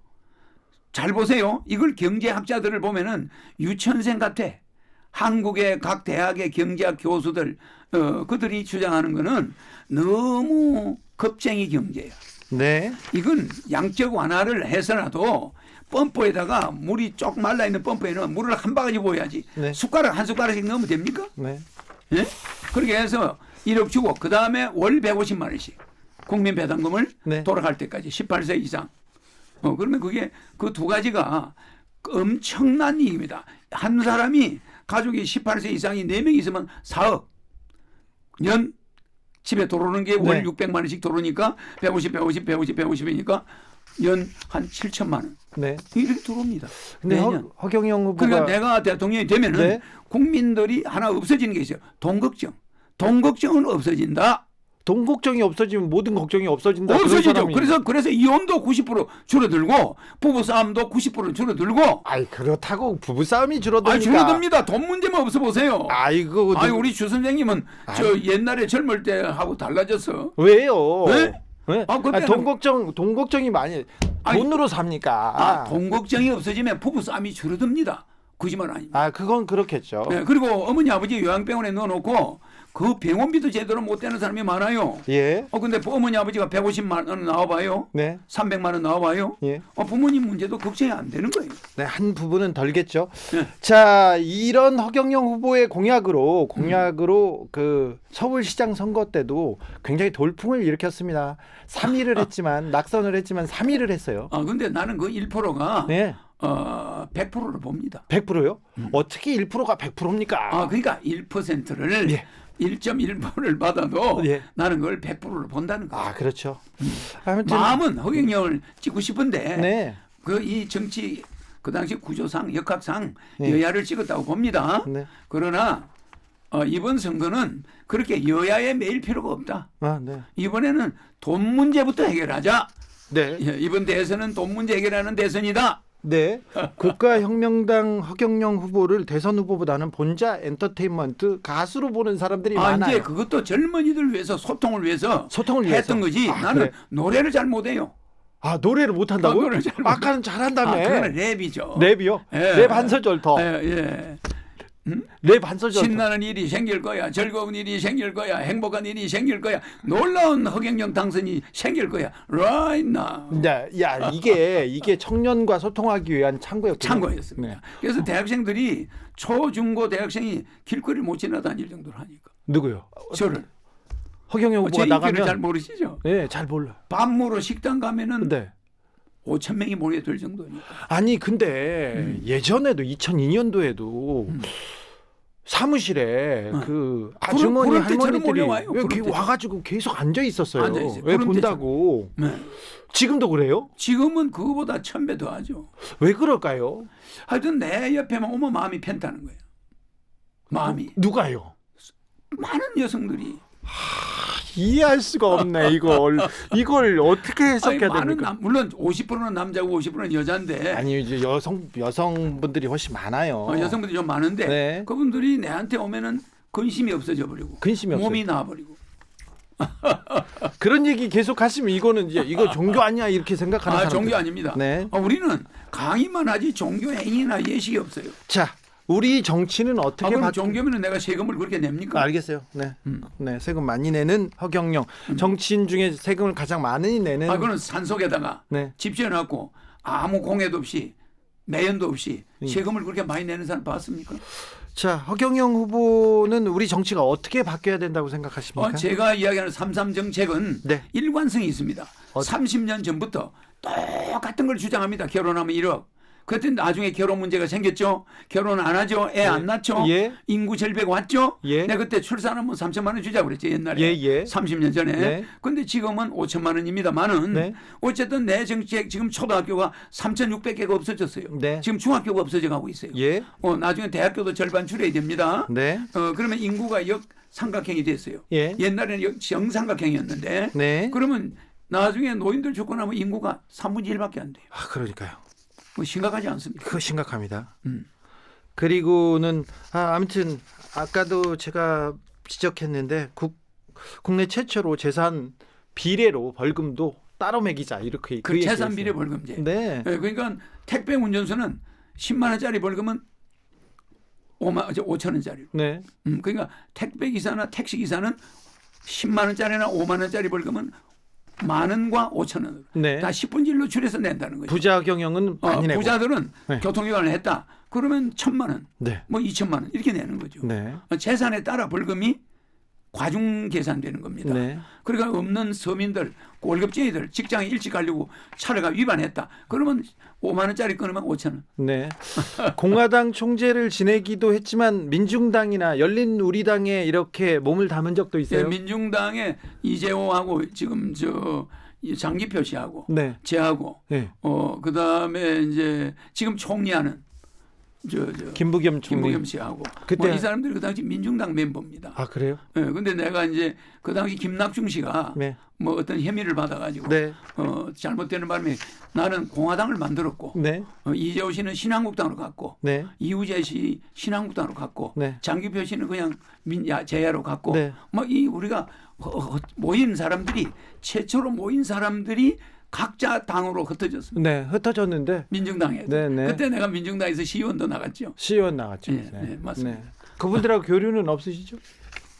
잘 보세요. 이걸 경제학자들을 보면은 유천생 같아. 한국의 각 대학의 경제학 교수들 그들이 주장하는 거는 너무 겁쟁이 경제야. 네. 이건 양적 완화를 해서라도 펌프에다가 물이 쪽 말라 있는 펌프에는 물을 한 바가지 부어야지. 네. 숟가락 한 숟가락씩 넣으면 됩니까? 네. 예? 그렇게 해서 1억 주고 그 다음에 월 150만 원씩 국민 배당금을 네. 돌아갈 때까지 18세 이상. 그러면 그게 그 두 가지가 엄청난 이익입니다. 한 사람이 가족이 18세 이상이 4명 있으면 4억. 년 집에 들어오는 게 월 네. 600만 원씩 들어오니까 150이니까 연 한 7천만 원. 네. 이렇게 들어옵니다. 근데 매년. 허경영 후보가 그러니까 내가 대통령이 되면은 네. 국민들이 하나 없어지는 게 있어요. 돈 걱정. 돈 걱정은 없어진다. 돈 걱정이 없어지면 모든 걱정이 없어진다. 그런 없어지죠. 사람이- 그래서 이혼도 90% 줄어들고 부부 싸움도 90% 줄어들고. 아이 그렇다고 부부 싸움이 줄어드니까. 줄어듭니다. 돈 문제만 없어 보세요. 아이고. 아니 우리 주 선생님은 저 옛날에 젊을 때 하고 달라졌어. 왜요? 네? 네? 아, 그때는- 돈 걱정이 많이 아니, 돈으로 삽니까? 돈 걱정이 없어지면 부부 싸움이 줄어듭니다. 거짓말 아닙니다. 그건 그렇겠죠. 네, 그리고 어머니 아버지 요양병원에 넣어놓고 그 병원비도 제대로 못 되는 사람이 많아요. 예. 근데 어머니 아버지가 150만 원 나와봐요. 네. 300만 원 나와봐요. 예. 부모님 문제도 걱정이 안 되는 거예요. 네, 한 부분은 덜겠죠. 네. 자, 이런 허경영 후보의 공약으로 그 서울시장 선거 때도 굉장히 돌풍을 일으켰습니다. 3위를 했지만 낙선을 했지만 3위를 했어요. 근데 나는 그 1%가 네. 100%를 봅니다. 100%요? 어떻게 1%가 100%입니까? 그러니까 1%를 예. 1.1%를 받아도 예. 나는 그걸 100%를 본다는 거예요. 그렇죠. 아무튼 마음은 허경영을 찍고 싶은데 네. 그 이 정치 그 당시 구조상 역학상 네. 여야를 찍었다고 봅니다. 네. 그러나 이번 선거는 그렇게 여야에 매일 필요가 없다. 네. 이번에는 돈 문제부터 해결하자. 네. 이번 대선은 돈 문제 해결하는 대선이다. 네. 국가혁명당 허경영 후보를 대선 후보보다는 본자 엔터테인먼트 가수로 보는 사람들이 많아요. 이제 그것도 젊은이들 위해서 소통을 위해서 소통을 위해서. 했던 거지. 나는 그래. 노래를 잘 못해요. 노래를 못 한다고? 노래를 잘 못해. 아까는 잘한다며. 그거는 랩이죠. 랩이요? 예. 랩 한 소절 더. 예. 랩 한 소절 더. 신나는 일이 생길 거야. 즐거운 일이 생길 거야. 행복한 일이 생길 거야. 놀라운 허경영 당선이 생길 거야. Right now. 야, 이게 청년과 소통하기 위한 참고였습니다. 네. 그래서 대학생들이 초중고 대학생이 길거리를 못 지나다닐 정도로 하니까. 누구요? 저를. 허경영 제 후보가 인기를 잘 나가면 모르시죠? 네, 잘 몰라. 밥 먹으러 식당 가면은 네. 5천 명이 몰려들 정도니까. 아니 근데 예전에도 2002년도에도 사무실에 그 아주머니 그럴 때처럼 할머니들이 몰려와요. 그럴 여기 때처럼. 와가지고 계속 앉아 있었어요. 앉아 있어요. 왜 그럴 본다고? 네. 지금도 그래요? 지금은 그거보다 1000배 더 하죠. 왜 그럴까요? 하여튼 내 옆에만 오면 마음이 편타는 거예요. 마음이. 누가요? 많은 여성들이. 이해할 수가 없네 이걸 어떻게 해석해야 됩니까? 물론 50%는 남자고 50%는 여자인데 아니 이제 여성분들이 훨씬 많아요. 여성분들이 좀 많은데 네. 그분들이 내한테 오면은 근심이 없어져 버리고 근심이 없어요. 몸이 나와 버리고. 그런 얘기 계속 하시면 이거는 이제 이거 종교 아니야 이렇게 생각하는 사람들. 종교 아닙니다. 네. 우리는 강의만 하지 종교 행위나 예식이 없어요. 자, 우리 정치는 어떻게 그럼 종교면은 내가 세금을 그렇게 냅니까? 알겠어요. 네. 네, 세금 많이 내는 허경영. 정치인 중에 세금을 가장 많이 내는 그거는 산속에다가 네. 집 지어놨고 아무 공해도 없이 매연도 없이 세금을 그렇게 많이 내는 사람 봤습니까? 자, 허경영 후보는 우리 정치가 어떻게 바뀌어야 된다고 생각하십니까? 제가 이야기하는 3.3 정책은 네. 일관성이 있습니다. 30년 전부터 똑같은 걸 주장합니다. 결혼하면 1억. 그때 나중에 결혼 문제가 생겼죠. 결혼 안 하죠. 애 안 낳죠. 예. 인구 절벽 왔죠. 예. 내가 그때 출산하면 3천만 원 주자고 그랬죠. 옛날에. 예. 30년 전에. 네. 근데 지금은 5천만 원입니다만은 네. 어쨌든 내 정책 지금 초등학교가 3,600개가 없어졌어요. 네. 지금 중학교가 없어져 가고 있어요. 예. 나중에 대학교도 절반 줄여야 됩니다. 네. 그러면 인구가 역삼각형이 됐어요. 예. 옛날에는 정삼각형이었는데 네. 그러면 나중에 노인들 죽고 나면 인구가 3분의 1밖에 안 돼요. 그러니까요. 심각하지 않습니까? 그거 심각합니다. 그리고는 아무튼 아까도 제가 지적했는데 국내 최초로 재산 비례로 벌금도 따로 매기자 이렇게 그 재산 비례 벌금제. 네. 그러니까 택배 운전수는 10만 원짜리 벌금은 5천 원짜리. 네. 그러니까 택배 기사나 택시 기사는 10만 원짜리나 5만 원짜리 벌금은 10,000원과 5,000원. 네. 다 10분의 1로 줄여서 낸다는 거죠. 부자 경영은 많이 내고. 부자들은 네. 교통기관을 했다. 그러면 1,000만 원, 네. 뭐 2천만 원 이렇게 내는 거죠. 네. 재산에 따라 벌금이 과중 계산되는 겁니다. 네. 그러니까 없는 서민들, 월급쟁이들 직장에 일찍 가려고 차례가 위반했다. 그러면 5만 원짜리 끊으면 5천 원. 네. 공화당 총재를 지내기도 했지만 민중당이나 열린우리당에 이렇게 몸을 담은 적도 있어요. 네, 민중당의 이재호하고 지금 이 장기표 씨하고 네. 제하고 네. 그다음에 이제 지금 총리하는 김부겸 총리. 김부겸 씨하고 그때 이 사람들이 그 당시 민중당 멤버입니다. 아, 그래요? 예, 근데 내가 이제 그 당시 김낙중 씨가 네. 뭐 어떤 혐의를 받아가지고 네. 잘못되는 바람에 나는 공화당을 만들었고 네. 이재호 씨는 신한국당으로 갔고 네. 이우재 씨 신한국당으로 갔고 네. 장기표 씨는 그냥 제야로 갔고 네. 뭐 이 우리가 모인 사람들이 최초로 모인 사람들이 각자 당으로 흩어졌습니다. 네. 흩어졌는데 민중당에. 네, 네. 그때 내가 민중당에서 시의원도 나갔죠. 시의원 나갔죠. 네, 네, 맞습니다. 그분들하고 교류는 없으시죠?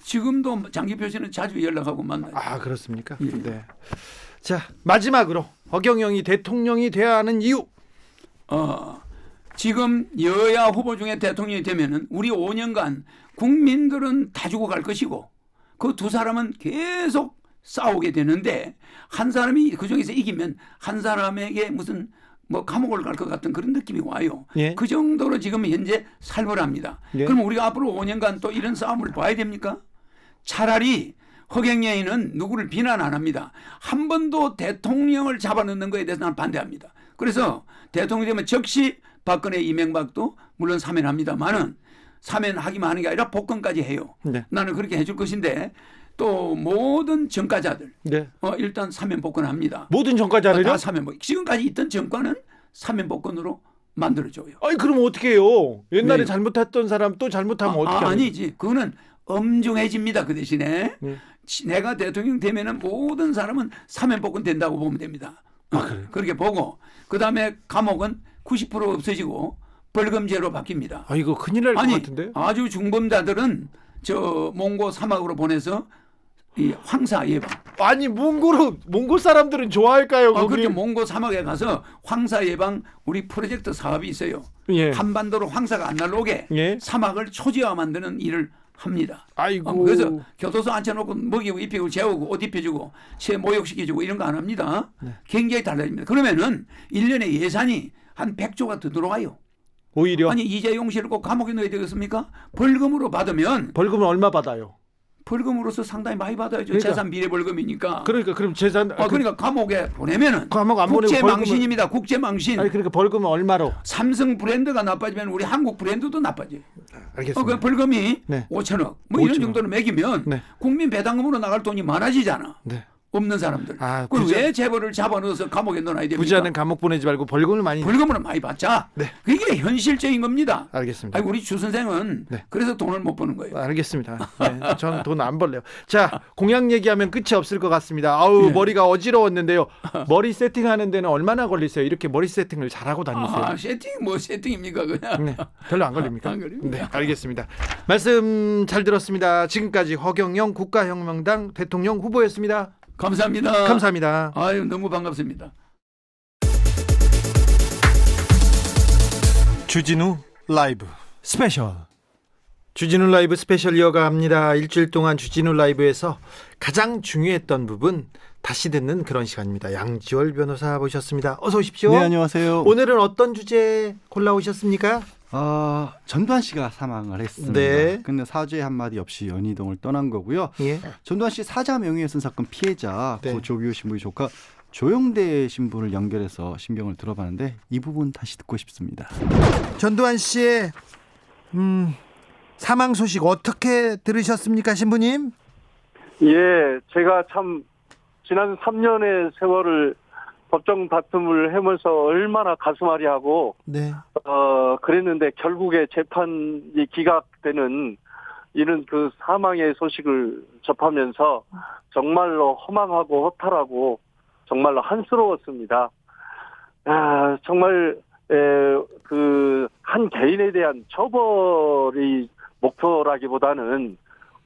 지금도 장기표 씨는 자주 연락하고 만나요. 아, 그렇습니까? 예. 네. 자, 마지막으로 허경영이 대통령이 돼야 하는 이유. 지금 여야 후보 중에 대통령이 되면은 우리 5년간 국민들은 다 죽어갈 것이고 그 두 사람은 계속 싸우게 되는데 한 사람이 그 중에서 이기면 한 사람에게 무슨 뭐 감옥을 갈 것 같은 그런 느낌이 와요. 예. 그 정도로 지금 현재 살벌합니다. 예. 그럼 우리가 앞으로 5년간 또 이런 싸움을 봐야 됩니까? 차라리 허경영이는 누구를 비난 안 합니다. 한 번도 대통령을 잡아넣는 것에 대해서 나는 반대합니다. 그래서 대통령이 되면 즉시 박근혜 이명박도 물론 사면합니다만은 사면하기만 하는 게 아니라 복권까지 해요. 네. 나는 그렇게 해줄 것인데 또 모든 정가자들 네. 일단 사면 복권합니다. 모든 정가자를요? 다 사면 복권. 지금까지 있던 정권은 사면 복권으로 만들어줘요. 아니, 그럼 어떻게 해요? 옛날에 네. 잘못했던 사람 또 잘못하면 어떻게 하는 아니지. 그거는 엄중해집니다. 그 대신에 네. 내가 대통령 되면은 모든 사람은 사면 복권 된다고 보면 됩니다. 그래요? 그렇게 보고 그다음에 감옥은 90% 없어지고 벌금제로 바뀝니다. 아, 이거 큰일 날 것 같은데? 아주 중범자들은 몽고 사막으로 보내서 이 황사 예방. 아니, 몽골 사람들은 좋아할까요? 거기? 그렇게 몽고 사막에 가서 황사 예방 우리 프로젝트 사업이 있어요. 예. 한반도로 황사가 안 날라오게 예. 사막을 초지화 만드는 일을 합니다. 아이고. 그래서 교도소 앉혀놓고 먹이고 입히고 재우고 옷 입혀주고 새 모욕시켜주고 이런 거 안 합니다. 네. 굉장히 달라집니다. 그러면은 1년에 예산이 한 100조가 더 들어와요. 오히려 아니 이재용 씨를 꼭 감옥에 넣어야 되겠습니까? 벌금으로 받으면 벌금은 얼마 받아요? 벌금으로서 상당히 많이 받아야죠. 그러니까. 재산 미래 벌금이니까. 그러니까 그럼 재산 그러니까 감옥에 보내면은 감옥 안 보내고 국제망신입니다. 국제망신. 아니, 그러니까 벌금은 얼마로? 삼성 브랜드가 나빠지면 우리 한국 브랜드도 나빠져요. 알겠습니다. 그 벌금이 네. 5천억 뭐 이런 5천억. 정도로 매기면 네. 국민 배당금으로 나갈 돈이 많아지잖아. 네. 없는 사람들. 아, 그럼 부자- 왜 재벌을 잡아넣어서 감옥에 넣어야 됩니까? 부자는 감옥 보내지 말고 벌금을 많이. 벌금을 많이 받자. 네. 그게 현실적인 겁니다. 알겠습니다. 아니, 우리 주 선생은 네. 그래서 돈을 못 버는 거예요. 알겠습니다. 네, 저는 돈 안 벌래요. 자, 공약 얘기하면 끝이 없을 것 같습니다. 아우, 네. 머리가 어지러웠는데요. 머리 세팅하는 데는 얼마나 걸리세요? 이렇게 머리 세팅을 잘하고 다니세요. 세팅 뭐 세팅입니까 그냥. 네, 별로 안 걸립니까? 안 걸립니다. 네, 알겠습니다. 말씀 잘 들었습니다. 지금까지 허경영 국가혁명당 대통령 후보였습니다. 감사합니다. 감사합니다. 아유 너무 반갑습니다. 주진우 라이브 스페셜. 주진우 라이브 스페셜 이어갑니다. 일주일 동안 주진우 라이브에서 가장 중요했던 부분 다시 듣는 그런 시간입니다. 양지월 변호사 모셨습니다. 어서 오십시오. 네, 안녕하세요. 오늘은 어떤 주제 골라오셨습니까? 전두환 씨가 사망을 했습니다. 네. 근데 사죄 한마디 없이 연희동을 떠난 거고요. 예. 전두환 씨 사자 명예훼손 사건 피해자 네. 고 조규호 신부의 조카 조영대 신부를 연결해서 신경을 들어봤는데 이 부분 다시 듣고 싶습니다. 전두환 씨의 사망 소식 어떻게 들으셨습니까, 신부님? 예, 제가 참 지난 3년의 세월을 법정 다툼을 하면서 얼마나 가슴앓이하고 네. 그랬는데 결국에 재판이 기각되는 이런 그 사망의 소식을 접하면서 정말로 허망하고 허탈하고 정말로 한스러웠습니다. 정말 그 한 개인에 대한 처벌이 목표라기보다는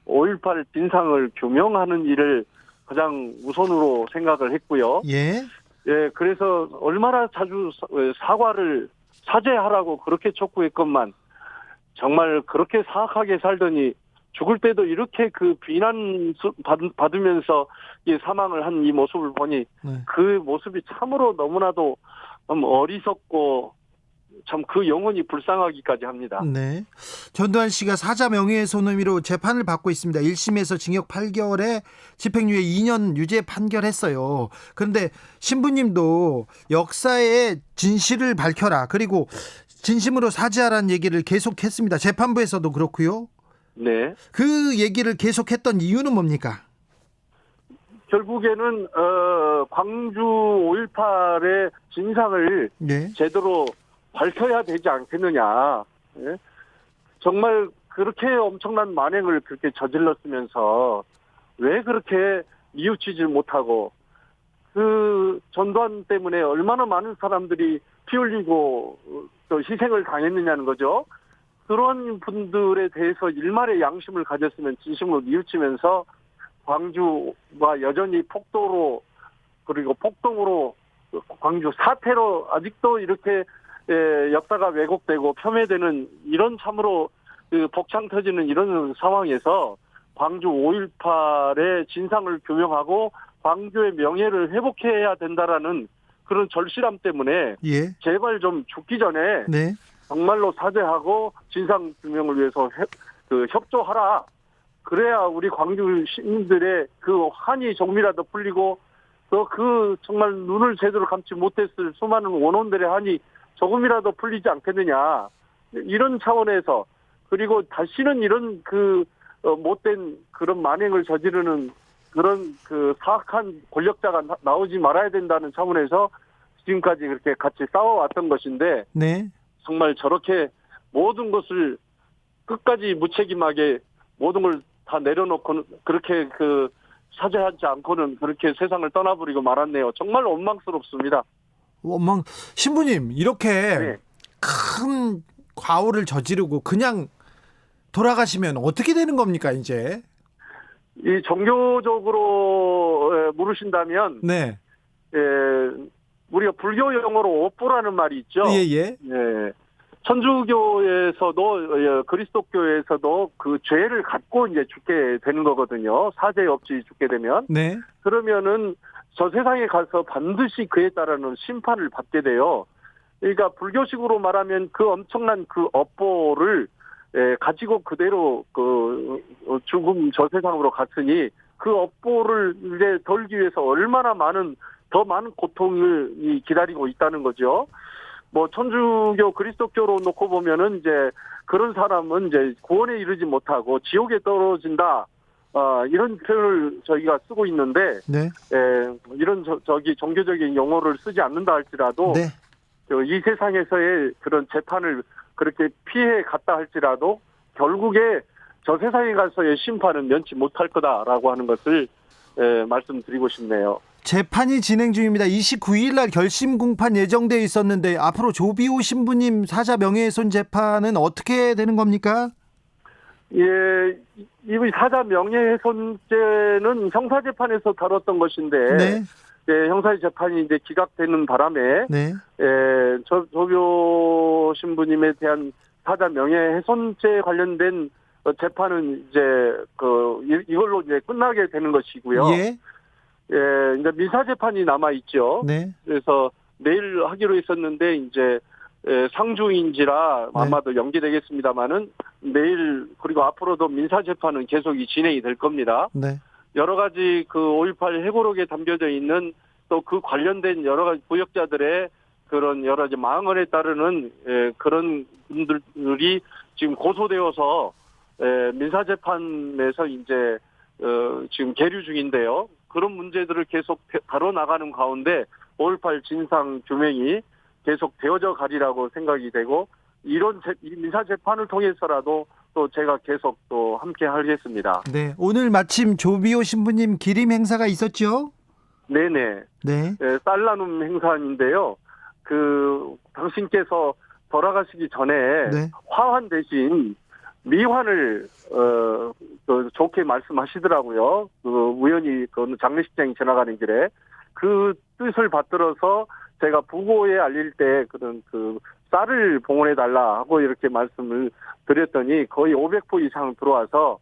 5.18 진상을 규명하는 일을 가장 우선으로 생각을 했고요. 예. 예, 그래서 얼마나 자주 사죄하라고 그렇게 촉구했건만 정말 그렇게 사악하게 살더니 죽을 때도 이렇게 그 비난 받으면서 이 사망을 한 이 모습을 보니 네. 그 모습이 참으로 너무나도 어리석고 참 그 영혼이 불쌍하기까지 합니다. 네. 전두환 씨가 사자 명예훼손 혐의로 재판을 받고 있습니다. 1심에서 징역 8개월에 집행유예 2년 유죄 판결했어요. 그런데 신부님도 역사의 진실을 밝혀라. 그리고 진심으로 사죄하라는 얘기를 계속했습니다. 재판부에서도 그렇고요. 네. 그 얘기를 계속했던 이유는 뭡니까? 결국에는 광주 5.18의 진상을 네. 제대로 밝혀야 되지 않겠느냐. 예? 정말 그렇게 엄청난 만행을 그렇게 저질렀으면서 왜 그렇게 뉘우치질 못하고 그 전두환 때문에 얼마나 많은 사람들이 피 흘리고 또 희생을 당했느냐는 거죠. 그런 분들에 대해서 일말의 양심을 가졌으면 진심으로 뉘우치면서 광주가 여전히 폭도로 그리고 폭동으로 광주 사태로 아직도 이렇게 역사가 왜곡되고 폄훼되는 이런 참으로 그 복창 터지는 이런 상황에서 광주 5.18의 진상을 규명하고 광주의 명예를 회복해야 된다라는 그런 절실함 때문에 예. 제발 좀 죽기 전에 네. 정말로 사죄하고 진상 규명을 위해서 협조하라. 그래야 우리 광주 시민들의 그 한이 조금이라도 풀리고 또 그 정말 눈을 제대로 감지 못했을 수많은 원원들의 한이 조금이라도 풀리지 않겠느냐. 이런 차원에서 그리고 다시는 이런 그 못된 그런 만행을 저지르는 그런 그 사악한 권력자가 나오지 말아야 된다는 차원에서 지금까지 그렇게 같이 싸워왔던 것인데 네. 정말 저렇게 모든 것을 끝까지 무책임하게 모든 걸 다 내려놓고는 그렇게 그 사죄하지 않고는 그렇게 세상을 떠나버리고 말았네요. 정말 원망스럽습니다. 신부님 이렇게 네. 큰 과오를 저지르고 그냥 돌아가시면 어떻게 되는 겁니까 이제? 이 종교적으로 물으신다면 네. 우리가 불교 용어로 오뽀라는 말이 있죠. 예예. 예. 천주교에서도 그리스도교에서도 그 죄를 갖고 이제 죽게 되는 거거든요. 사죄 없이 죽게 되면. 네. 그러면은 저 세상에 가서 반드시 그에 따르는 심판을 받게 돼요. 그러니까 불교식으로 말하면 그 엄청난 그 업보를 가지고 그대로 그 죽음 저 세상으로 갔으니 그 업보를 이제 덜기 위해서 얼마나 더 많은 고통을 기다리고 있다는 거죠. 뭐 천주교 그리스도교로 놓고 보면은 이제 그런 사람은 이제 구원에 이르지 못하고 지옥에 떨어진다. 이런 표현을 저희가 쓰고 있는데, 네. 이런 종교적인 용어를 쓰지 않는다 할지라도, 네. 이 세상에서의 그런 재판을 그렇게 피해 갔다 할지라도, 결국에 저 세상에 가서의 심판은 면치 못할 거다라고 하는 것을, 말씀드리고 싶네요. 재판이 진행 중입니다. 29일 날 결심 공판 예정되어 있었는데 앞으로 조비오 신부님 사자 명예훼손 재판은 어떻게 되는 겁니까? 예, 이 사자 명예훼손죄는 형사재판에서 다뤘던 것인데, 네. 형사재판이 이제 기각되는 바람에, 네. 조비오 신부님에 대한 사자 명예훼손죄 관련된 재판은 이제 이걸로 이제 끝나게 되는 것이고요. 예. 이제 민사재판이 남아 있죠. 네. 그래서 내일 하기로 했었는데 이제 상주인지라 네. 아마도 연기되겠습니다만은 내일 그리고 앞으로도 민사재판은 계속 진행이 될 겁니다. 네. 여러 가지 그 5.18 해고록에 담겨져 있는 또 그 관련된 여러 가지 부역자들의 그런 여러 가지 망언에 따르는 그런 분들이 지금 고소되어서 민사재판에서 이제 지금 계류 중인데요. 그런 문제들을 계속 다뤄나가는 가운데 5.18 진상 규명이 계속 되어져 가리라고 생각이 되고 이런 민사재판을 통해서라도 또 제가 계속 또 함께 하겠습니다. 네. 오늘 마침 조비오 신부님 기림 행사가 있었죠? 네네. 네. 쌀 나눔 행사인데요. 당신께서 돌아가시기 전에 네. 화환 대신 미환을 좋게 말씀하시더라고요. 우연히 장례식장이 지나가는 길에 그 뜻을 받들어서 제가 부고에 알릴 때 그런 쌀을 봉헌해 달라 하고 이렇게 말씀을 드렸더니 거의 500포 이상 들어와서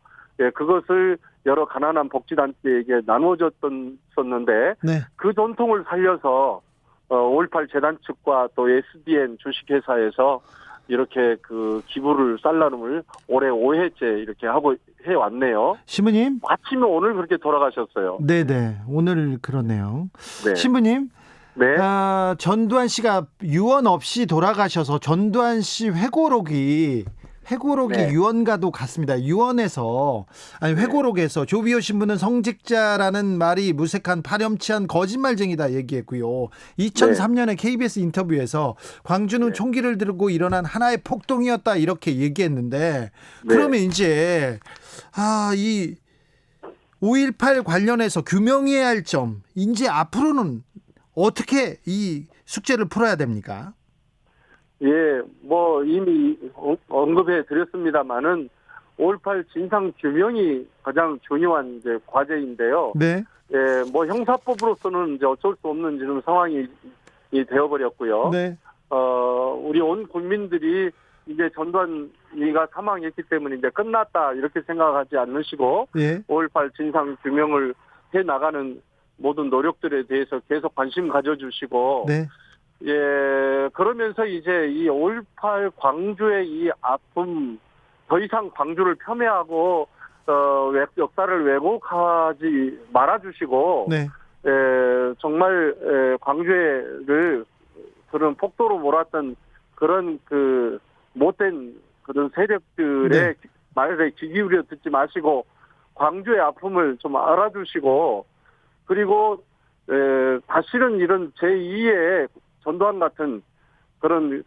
그것을 여러 가난한 복지단체에게 나누어졌었는데 네. 그 전통을 살려서 5.18 재단 측과 또 SDN 주식회사에서 이렇게 그 기부를 쌀나눔을 올해 5회째 이렇게 하고 해왔네요. 신부님. 마침 오늘 그렇게 돌아가셨어요. 네네. 오늘 그러네요. 네. 신부님. 네. 전두환 씨가 유언 없이 돌아가셔서 전두환 씨 회고록이 네. 유언과도 같습니다. 유언에서 회고록에서 조비오 신부는 성직자라는 말이 무색한 파렴치한 거짓말쟁이다 얘기했고요. 2003년에 KBS 인터뷰에서 광주는 총기를 들고 일어난 하나의 폭동이었다 이렇게 얘기했는데 그러면 이제 이 5.18 관련해서 규명해야 할 점 이제 앞으로는 어떻게 이 숙제를 풀어야 됩니까? 예, 뭐 이미 언급해 드렸습니다만은 5.18 진상 규명이 가장 중요한 이제 과제인데요. 네. 예, 뭐 형사법으로서는 이제 어쩔 수 없는 지금 상황이 되어버렸고요. 네. 우리 온 국민들이 이제 전두환이가 사망했기 때문에 이제 끝났다 이렇게 생각하지 않으시고 예. 5.18 진상 규명을 해 나가는 모든 노력들에 대해서 계속 관심 가져주시고. 네. 예, 그러면서 이제 이 5.18 광주의 이 아픔, 더 이상 광주를 폄훼하고, 역사를 왜곡하지 말아주시고, 네. 정말, 광주를 그런 폭도로 몰았던 그런 그 못된 그런 세력들의 말에 귀 기울여 듣지 마시고, 광주의 아픔을 좀 알아주시고, 그리고, 다시는 이런 제2의 전두환 같은 그런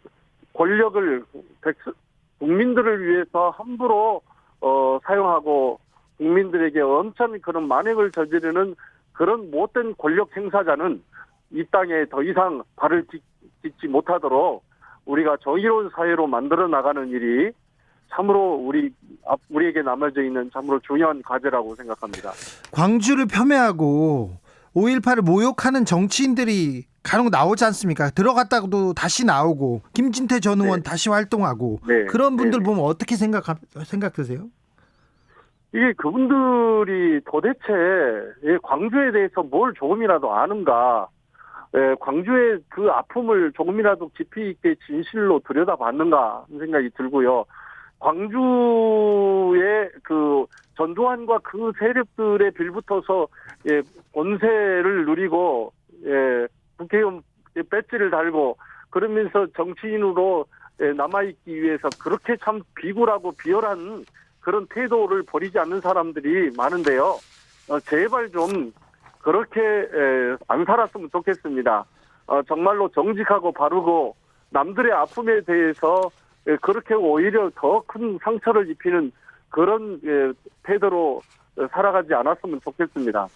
권력을 국민들을 위해서 함부로 사용하고 국민들에게 엄청 그런 만행을 저지르는 그런 못된 권력 행사자는 이 땅에 더 이상 발을 딛지 못하도록 우리가 정의로운 사회로 만들어 나가는 일이 참으로 우리에게 남아져 있는 참으로 중요한 과제라고 생각합니다. 광주를 폄훼하고 5.18을 모욕하는 정치인들이 간혹 나오지 않습니까? 들어갔다가도 다시 나오고 김진태 전 의원 다시 활동하고 그런 분들 보면 어떻게 생각드세요? 이게 그분들이 도대체 광주에 대해서 뭘 조금이라도 아는가? 광주의 그 아픔을 조금이라도 깊이 있게 진실로 들여다봤는가 하는 생각이 들고요. 광주의 그 전두환과 그 세력들에 빌붙어서 권세를 누리고 국회의원 배지를 달고 그러면서 정치인으로 남아있기 위해서 그렇게 참 비굴하고 비열한 그런 태도를 버리지 않는 사람들이 많은데요. 제발 좀 그렇게 안 살았으면 좋겠습니다. 정말로 정직하고 바르고 남들의 아픔에 대해서 그렇게 오히려 더 큰 상처를 입히는 그런 태도로 살아가지 않았으면 좋겠습니다.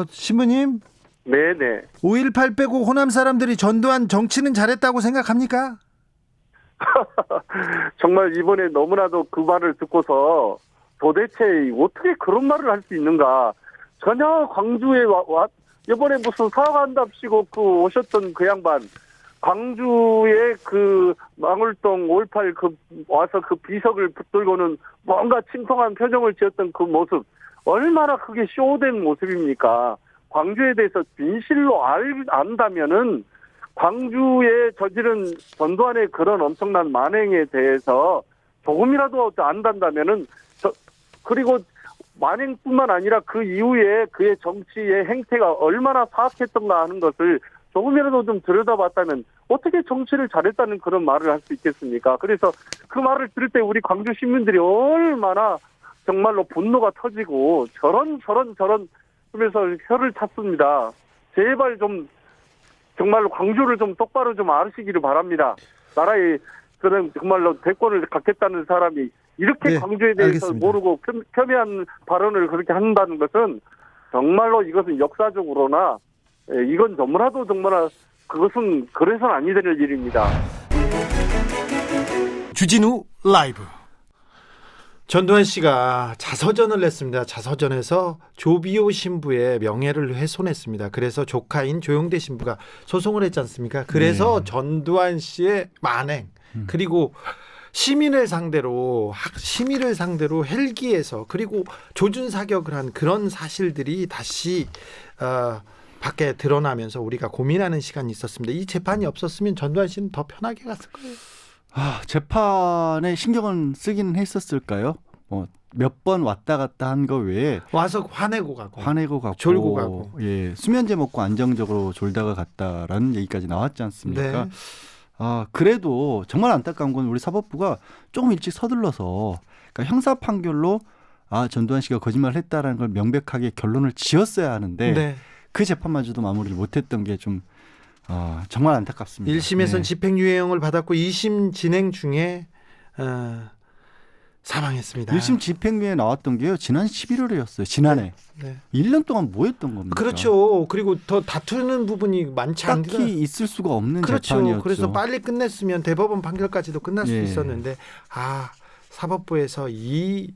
신부님. 네네. 5.18 빼고 호남 사람들이 전두환 정치는 잘했다고 생각합니까? 정말 이번에 너무나도 그 말을 듣고서 도대체 어떻게 그런 말을 할 수 있는가. 전혀 광주에 이번에 무슨 사과한답시고 오셨던 그 양반 광주의 그 망울동 5.18 와서 그 비석을 붙들고는 뭔가 침통한 표정을 지었던 그 모습 얼마나 그게 쇼된 모습입니까? 광주에 대해서 진실로 안다면은 광주에 저지른 전두환의 그런 엄청난 만행에 대해서 조금이라도 안단다면은 그리고 만행뿐만 아니라 그 이후에 그의 정치의 행태가 얼마나 사악했던가 하는 것을 조금이라도 좀 들여다봤다면 어떻게 정치를 잘했다는 그런 말을 할 수 있겠습니까? 그래서 그 말을 들을 때 우리 광주 시민들이 얼마나 정말로 분노가 터지고 저런 하면서 혀를 찼습니다. 제발 좀 정말로 광주를 좀 똑바로 좀 아시기를 바랍니다. 나라의 그런 정말로 대권을 갖겠다는 사람이 이렇게 광주에 대해서 알겠습니다. 모르고 폄훼한 발언을 그렇게 한다는 것은 정말로 이것은 역사적으로나 이건 너무나도 정말 그것은 그래서는 아니 될 일입니다. 주진우 라이브. 전두환 씨가 자서전을 냈습니다. 자서전에서 조비오 신부의 명예를 훼손했습니다. 그래서 조카인 조영대 신부가 소송을 했지 않습니까? 그래서 전두환 씨의 만행 그리고 시민을 상대로 헬기에서 그리고 조준 사격을 한 그런 사실들이 다시 밖에 드러나면서 우리가 고민하는 시간이 있었습니다. 이 재판이 없었으면 전두환 씨는 더 편하게 갔을 거예요. 재판에 신경은 쓰기는 했었을까요? 몇 번 왔다 갔다 한 거 외에 와서 화내고 가고 졸고 가고. 예, 수면제 먹고 안정적으로 졸다가 갔다라는 얘기까지 나왔지 않습니까? 네. 그래도 정말 안타까운 건 우리 사법부가 조금 일찍 서둘러서 그러니까 형사 판결로 전두환 씨가 거짓말을 했다라는 걸 명백하게 결론을 지었어야 하는데 네. 그 재판마저도 마무리를 못했던 게 좀 정말 안타깝습니다. 1심에서는 네. 집행유예형을 받았고 2심 진행 중에 사망했습니다. 1심 집행유예 나왔던 게요. 지난 11월이었어요. 지난해. 네. 1년 동안 뭐 했던 겁니까? 그렇죠. 그리고 더 다투는 부분이 많지 않다. 딱히 있을 수가 없는 그렇죠. 재판이었죠. 그래서 빨리 끝냈으면 대법원 판결까지도 끝날 수 예. 있었는데 사법부에서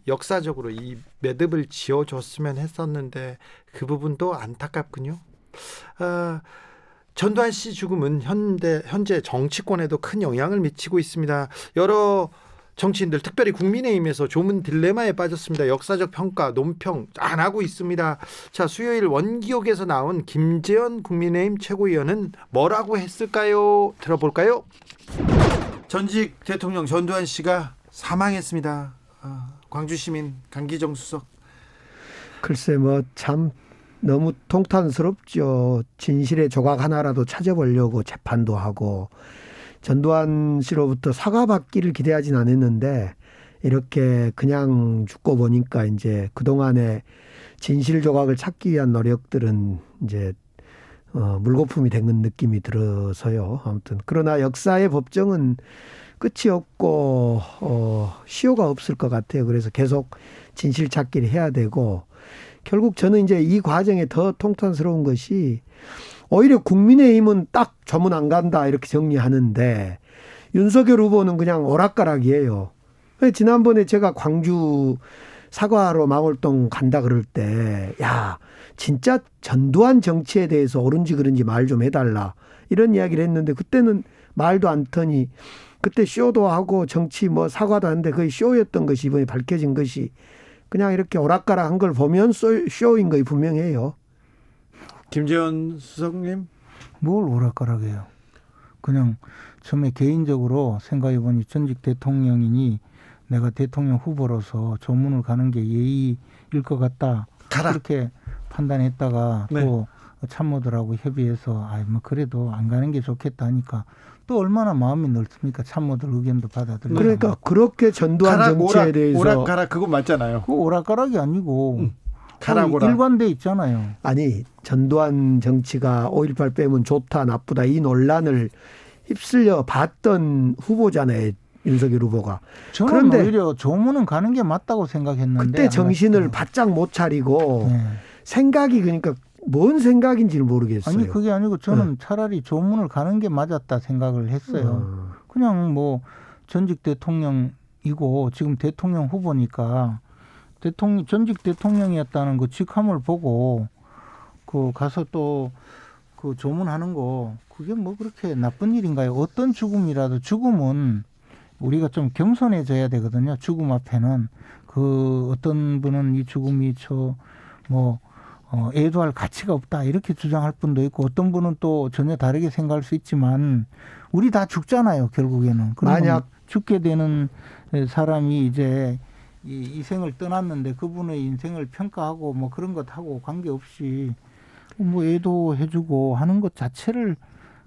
역사적으로 이 매듭을 지어줬으면 했었는데 그 부분도 안타깝군요. 전두환 씨 죽음은 현재 정치권에도 큰 영향을 미치고 있습니다. 여러 정치인들 특별히 국민의힘에서 조문 딜레마에 빠졌습니다. 역사적 평가, 논평 안 하고 있습니다. 자, 수요일 원기옥에서 나온 김재현 국민의힘 최고위원은 뭐라고 했을까요? 들어볼까요? 전직 대통령 전두환 씨가 사망했습니다. 광주시민 강기정 수석. 글쎄 참 너무 통탄스럽죠. 진실의 조각 하나라도 찾아보려고 재판도 하고 전두환 씨로부터 사과받기를 기대하진 않았는데 이렇게 그냥 죽고 보니까 이제 그동안의 진실 조각을 찾기 위한 노력들은 이제 물거품이 된 느낌이 들어서요. 아무튼 그러나 역사의 법정은 끝이 없고 시효가 없을 것 같아요. 그래서 계속 진실 찾기를 해야 되고 결국 저는 이제 이 과정에 더 통탄스러운 것이 오히려 국민의힘은 딱 조문 안 간다 이렇게 정리하는데 윤석열 후보는 그냥 오락가락이에요. 지난번에 제가 광주 사과하러 망월동 간다 그럴 때 야 진짜 전두환 정치에 대해서 옳은지 그른지 말 좀 해달라 이런 이야기를 했는데 그때는 말도 안 터니 그때 쇼도 하고 정치 사과도 하는데 거의 쇼였던 것이 이번에 밝혀진 것이 그냥 이렇게 오락가락한 걸 보면 쇼인 거이 분명해요. 김재현 수석님. 뭘 오락가락해요. 그냥 처음에 개인적으로 생각해보니 전직 대통령이니 내가 대통령 후보로서 조문을 가는 게 예의일 것 같다. 그렇게 판단했다가 네. 또 참모들하고 협의해서 그래도 안 가는 게 좋겠다 하니까 또 얼마나 마음이 넓습니까? 참모들 의견도 받아들이고. 그러니까 그렇게 전두환 정치에 대해서 오락가락 그거 맞잖아요. 그 오락가락이 아니고 가락오락. 일관돼 있잖아요. 아니 전두환 정치가 5.18 빼면 좋다 나쁘다 이 논란을 휩쓸려 봤던 후보잖아요. 윤석열 후보가. 저는 그런데 오히려 조문은 가는 게 맞다고 생각했는데 그때 정신을 바짝 못 차리고 네. 생각이 그러니까 뭔 생각인지를 모르겠어요. 아니 그게 아니고 저는 차라리 조문을 가는 게 맞았다 생각을 했어요. 그냥 전직 대통령이고 지금 대통령 후보니까 전직 대통령이었다는 그 직함을 보고 가서 또 그 조문하는 거 그게 그렇게 나쁜 일인가요? 어떤 죽음이라도 죽음은 우리가 좀 겸손해져야 되거든요. 죽음 앞에는 어떤 분은 이 죽음이 애도할 가치가 없다 이렇게 주장할 분도 있고 어떤 분은 또 전혀 다르게 생각할 수 있지만 우리 다 죽잖아요. 결국에는. 만약 죽게 되는 사람이 이제 이 생을 떠났는데 그분의 인생을 평가하고 그런 것하고 관계없이 애도해주고 하는 것 자체를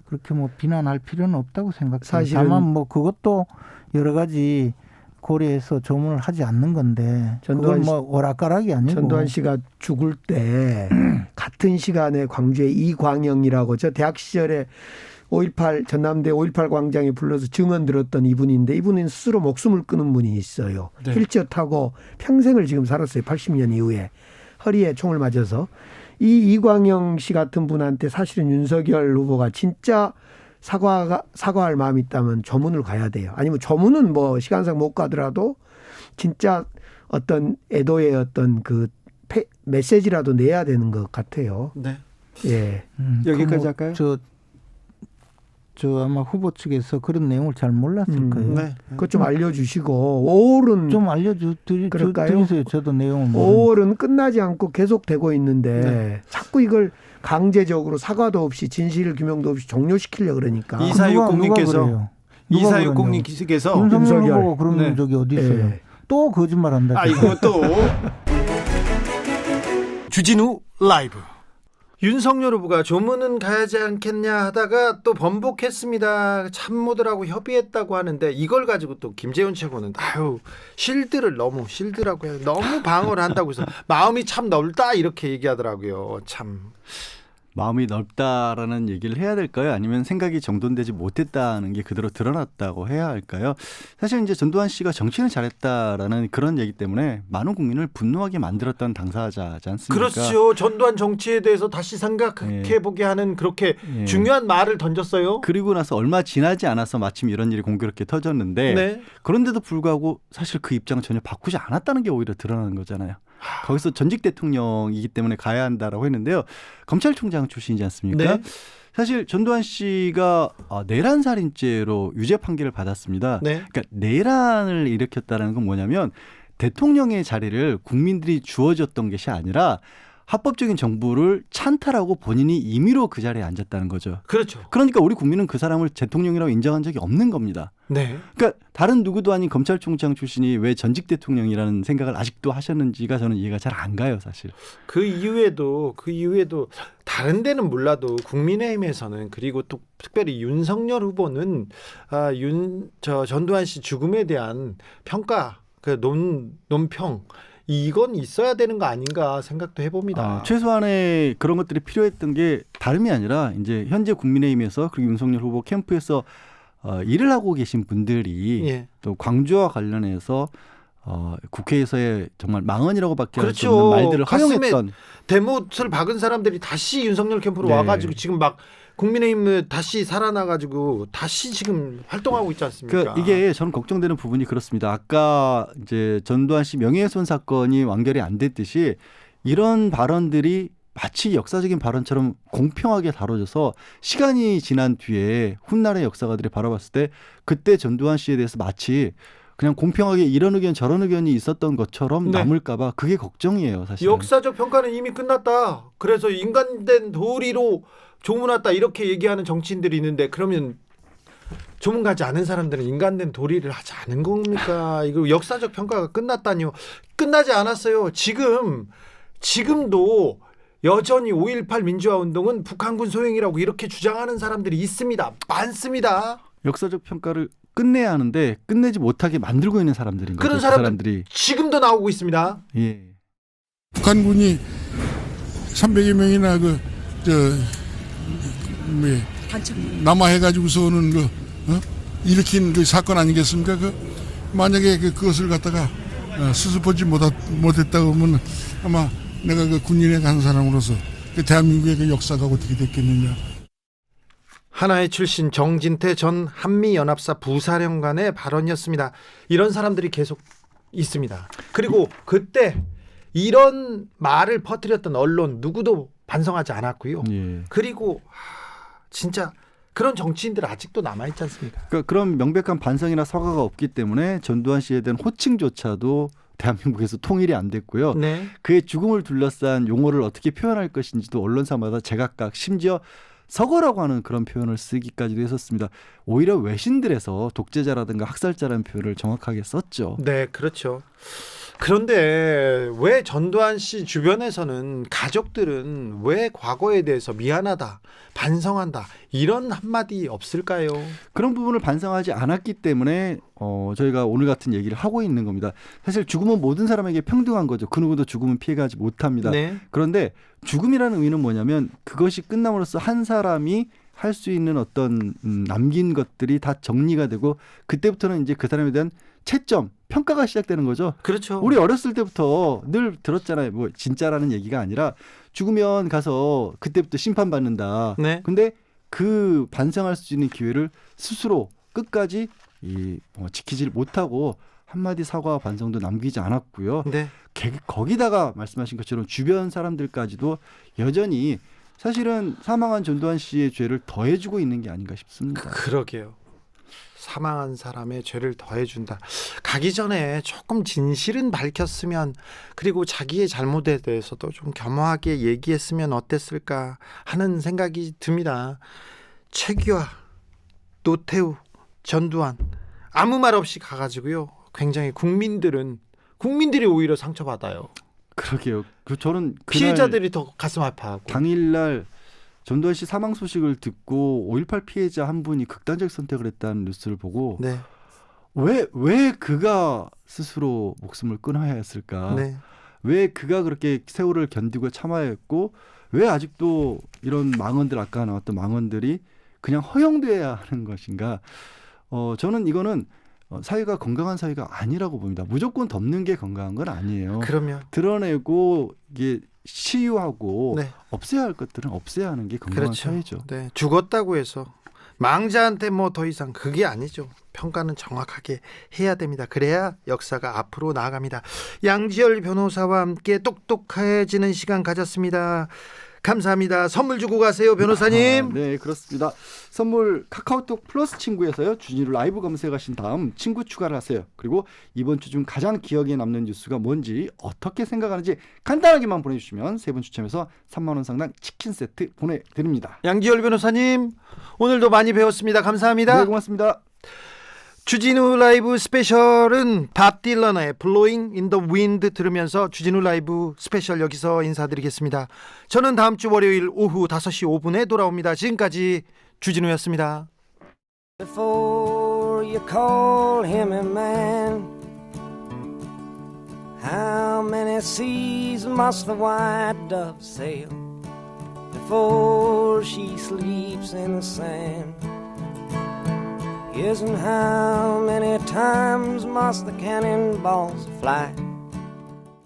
그렇게 비난할 필요는 없다고 생각해요. 사실은 다만 그것도 여러 가지 고려해서 조문을 하지 않는 건데 그건 오락가락이 아니고. 전두환 씨가 죽을 때 같은 시간에 광주에 이광영이라고 저 대학 시절에 5.18 전남대 5.18 광장에 불러서 증언 들었던 이분인데 이분은 스스로 목숨을 끊은 분이 있어요. 네. 휠체어 타고 평생을 지금 살았어요. 80년 이후에 허리에 총을 맞아서 이 이광영 씨 같은 분한테 사실은 윤석열 후보가 진짜 사과할 마음이 있다면 조문을 가야 돼요. 아니면 조문은 시간상 못 가더라도 진짜 어떤 애도의 어떤 메시지라도 내야 되는 것 같아요. 네. 예. 여기까지 할까요? 저 아마 후보 측에서 그런 내용을 잘 몰랐을 거예요. 네. 그것 좀 알려주시고 5월은 좀 그럴까요? 알려주세요. 저도 내용을 5월은 끝나지 않고 계속되고 있는데 네. 자꾸 이걸 강제적으로 사과도 없이 진실 규명도 없이 종료시키려 그러니까. 이사육공님께서 윤석열 윤석열. 후보가 그런 네. 적이 어디 있어요? 예. 또 거짓말한다. 아이고 또 주진우 라이브. 윤석열 후보가 조문은 가야지 않겠냐 하다가 또 번복했습니다. 참모들하고 협의했다고 하는데 이걸 가지고 또 김재훈 최고는 실드를 너무 실드라고 해요. 너무 방어를 한다고 해서 마음이 참 넓다 이렇게 얘기하더라고요. 참. 마음이 넓다라는 얘기를 해야 될까요? 아니면 생각이 정돈되지 못했다는 게 그대로 드러났다고 해야 할까요? 사실 이제 전두환 씨가 정치는 잘했다라는 그런 얘기 때문에 많은 국민을 분노하게 만들었던 당사자지 않습니까? 그렇죠. 전두환 정치에 대해서 다시 생각해보게 하는 그렇게 예. 중요한 말을 던졌어요. 그리고 나서 얼마 지나지 않아서 마침 이런 일이 공교롭게 터졌는데 네. 그런데도 불구하고 사실 그 입장을 전혀 바꾸지 않았다는 게 오히려 드러나는 거잖아요. 거기서 전직 대통령이기 때문에 가야 한다라고 했는데요. 검찰총장 출신이지 않습니까? 네. 사실 전두환 씨가 내란 살인죄로 유죄 판결을 받았습니다. 네. 그러니까 내란을 일으켰다는 건 뭐냐면 대통령의 자리를 국민들이 주어졌던 것이 아니라 합법적인 정부를 찬탈하고 본인이 임의로 그 자리에 앉았다는 거죠. 그렇죠. 그러니까 우리 국민은 그 사람을 대통령이라고 인정한 적이 없는 겁니다. 네. 그러니까 다른 누구도 아닌 검찰총장 출신이 왜 전직 대통령이라는 생각을 아직도 하셨는지가 저는 이해가 잘 안 가요, 사실. 그 이후에도 다른 데는 몰라도 국민의힘에서는 그리고 또 특별히 윤석열 후보는 전두환 씨 죽음에 대한 평가, 논평 이건 있어야 되는 거 아닌가 생각도 해봅니다. 최소한의 그런 것들이 필요했던 게 다름이 아니라 이제 현재 국민의힘에서 그리고 윤석열 후보 캠프에서 일을 하고 계신 분들이 예. 또 광주와 관련해서 국회에서의 정말 망언이라고밖에 할 수 그렇죠. 없는 말들을 가슴에 허용했던 대못을 박은 사람들이 다시 윤석열 캠프로 네. 와가지고 지금 막 국민의힘을 다시 살아나가지고 다시 지금 활동하고 있지 않습니까? 그러니까 이게 저는 걱정되는 부분이 그렇습니다. 아까 이제 전두환 씨 명예훼손 사건이 완결이 안 됐듯이 이런 발언들이 마치 역사적인 발언처럼 공평하게 다뤄져서 시간이 지난 뒤에 훗날의 역사가들이 바라봤을 때 그때 전두환 씨에 대해서 마치 그냥 공평하게 이런 의견 저런 의견이 있었던 것처럼 네. 남을까 봐 그게 걱정이에요, 사실. 역사적 평가는 이미 끝났다. 그래서 인간된 도리로 조문했다 이렇게 얘기하는 정치인들이 있는데 그러면 조문 가지 않은 사람들은 인간된 도리를 하지 않은 겁니까? 이거 역사적 평가가 끝났다니요. 끝나지 않았어요. 지금도 여전히 5.18 민주화 운동은 북한군 소행이라고 이렇게 주장하는 사람들이 있습니다. 많습니다. 역사적 평가를 끝내야 하는데 끝내지 못하게 만들고 있는 사람들인 거죠. 그런 그 사람들이 지금도 나오고 있습니다. 예. 북한군이 300여 명이나 남하해가지고서는 일으킨 그 사건 아니겠습니까? 만약에 그것을 갖다가 수습하지 못했다고 하면 아마 내가 그 군인에 간 사람으로서 그 대한민국의 그 역사가 어떻게 됐겠느냐. 하나의 출신 정진태 전 한미연합사 부사령관의 발언이었습니다. 이런 사람들이 계속 있습니다. 그리고 그때 이런 말을 퍼뜨렸던 언론 누구도 반성하지 않았고요. 예. 그리고 진짜 그런 정치인들 아직도 남아있지 않습니까? 그러니까 그런 명백한 반성이나 사과가 없기 때문에 전두환 씨에 대한 호칭조차도 대한민국에서 통일이 안 됐고요. 네. 그의 죽음을 둘러싼 용어를 어떻게 표현할 것인지도 언론사마다 제각각 심지어 서거라고 하는 그런 표현을 쓰기까지도 했었습니다. 오히려 외신들에서 독재자라든가 학살자라는 표현을 정확하게 썼죠. 네, 그렇죠. 그런데 왜 전두환 씨 주변에서는 가족들은 왜 과거에 대해서 미안하다, 반성한다 이런 한마디 없을까요? 그런 부분을 반성하지 않았기 때문에 저희가 오늘 같은 얘기를 하고 있는 겁니다. 사실 죽음은 모든 사람에게 평등한 거죠. 그 누구도 죽음은 피해가지 못합니다. 네. 그런데 죽음이라는 의미는 뭐냐면 그것이 끝남으로써 한 사람이 할 수 있는 어떤 남긴 것들이 다 정리가 되고 그때부터는 이제 그 사람에 대한 채점, 평가가 시작되는 거죠. 그렇죠. 우리 어렸을 때부터 늘 들었잖아요. 뭐 진짜라는 얘기가 아니라 죽으면 가서 그때부터 심판받는다. 네. 근데 그 반성할 수 있는 기회를 스스로 끝까지 지키질 못하고 한마디 사과와 반성도 남기지 않았고요. 네. 거기다가 말씀하신 것처럼 주변 사람들까지도 여전히 사실은 사망한 전두환 씨의 죄를 더해주고 있는 게 아닌가 싶습니다. 그러게요. 사망한 사람의 죄를 더해준다. 가기 전에 조금 진실은 밝혔으면, 그리고 자기의 잘못에 대해서도 좀 겸허하게 얘기했으면 어땠을까 하는 생각이 듭니다. 최규하, 노태우, 전두환 아무 말 없이 가가지고요. 굉장히 국민들이 오히려 상처받아요. 그러게요. 저는 그날 피해자들이 더 가슴 아파하고. 당일날 전두환 씨 사망 소식을 듣고 5.18 피해자 한 분이 극단적 선택을 했다는 뉴스를 보고 네. 왜 그가 스스로 목숨을 끊어야 했을까? 네. 왜 그가 그렇게 세월을 견디고 참아야 했고 왜 아직도 이런 망언들, 아까 나왔던 망언들이 그냥 허용돼야 하는 것인가? 저는 이거는 사회가 건강한 사회가 아니라고 봅니다. 무조건 덮는 게 건강한 건 아니에요. 그러면 드러내고 이게 치유하고 네. 없애야 할 것들은 없애야 하는 게 건강한 그렇죠. 사회죠. 네. 죽었다고 해서 망자한테 뭐 더 이상 그게 아니죠. 평가는 정확하게 해야 됩니다. 그래야 역사가 앞으로 나아갑니다. 양지열 변호사와 함께 똑똑해지는 시간 가졌습니다. 감사합니다. 선물 주고 가세요, 변호사님. 네, 그렇습니다. 선물 카카오톡 플러스 친구에서요. 주진우 라이브 검색하신 다음 친구 추가를 하세요. 그리고 이번 주 중 가장 기억에 남는 뉴스가 뭔지, 어떻게 생각하는지 간단하게만 보내주시면 세 분 추첨해서 3만 원 상당 치킨 세트 보내드립니다. 양지열 변호사님, 오늘도 많이 배웠습니다. 감사합니다. 네, 고맙습니다. 주진우 라이브 스페셜은 밥 딜런의 Blowing in the Wind 들으면서 주진우 라이브 스페셜 여기서 인사드리겠습니다. 저는 다음 주 월요일 오후 5시 5분에 돌아옵니다. 지금까지 주진우였습니다. Before you call him a man, how many seas must the white dove sail before she sleeps in the sand? Yes, and how many times must the cannonballs fly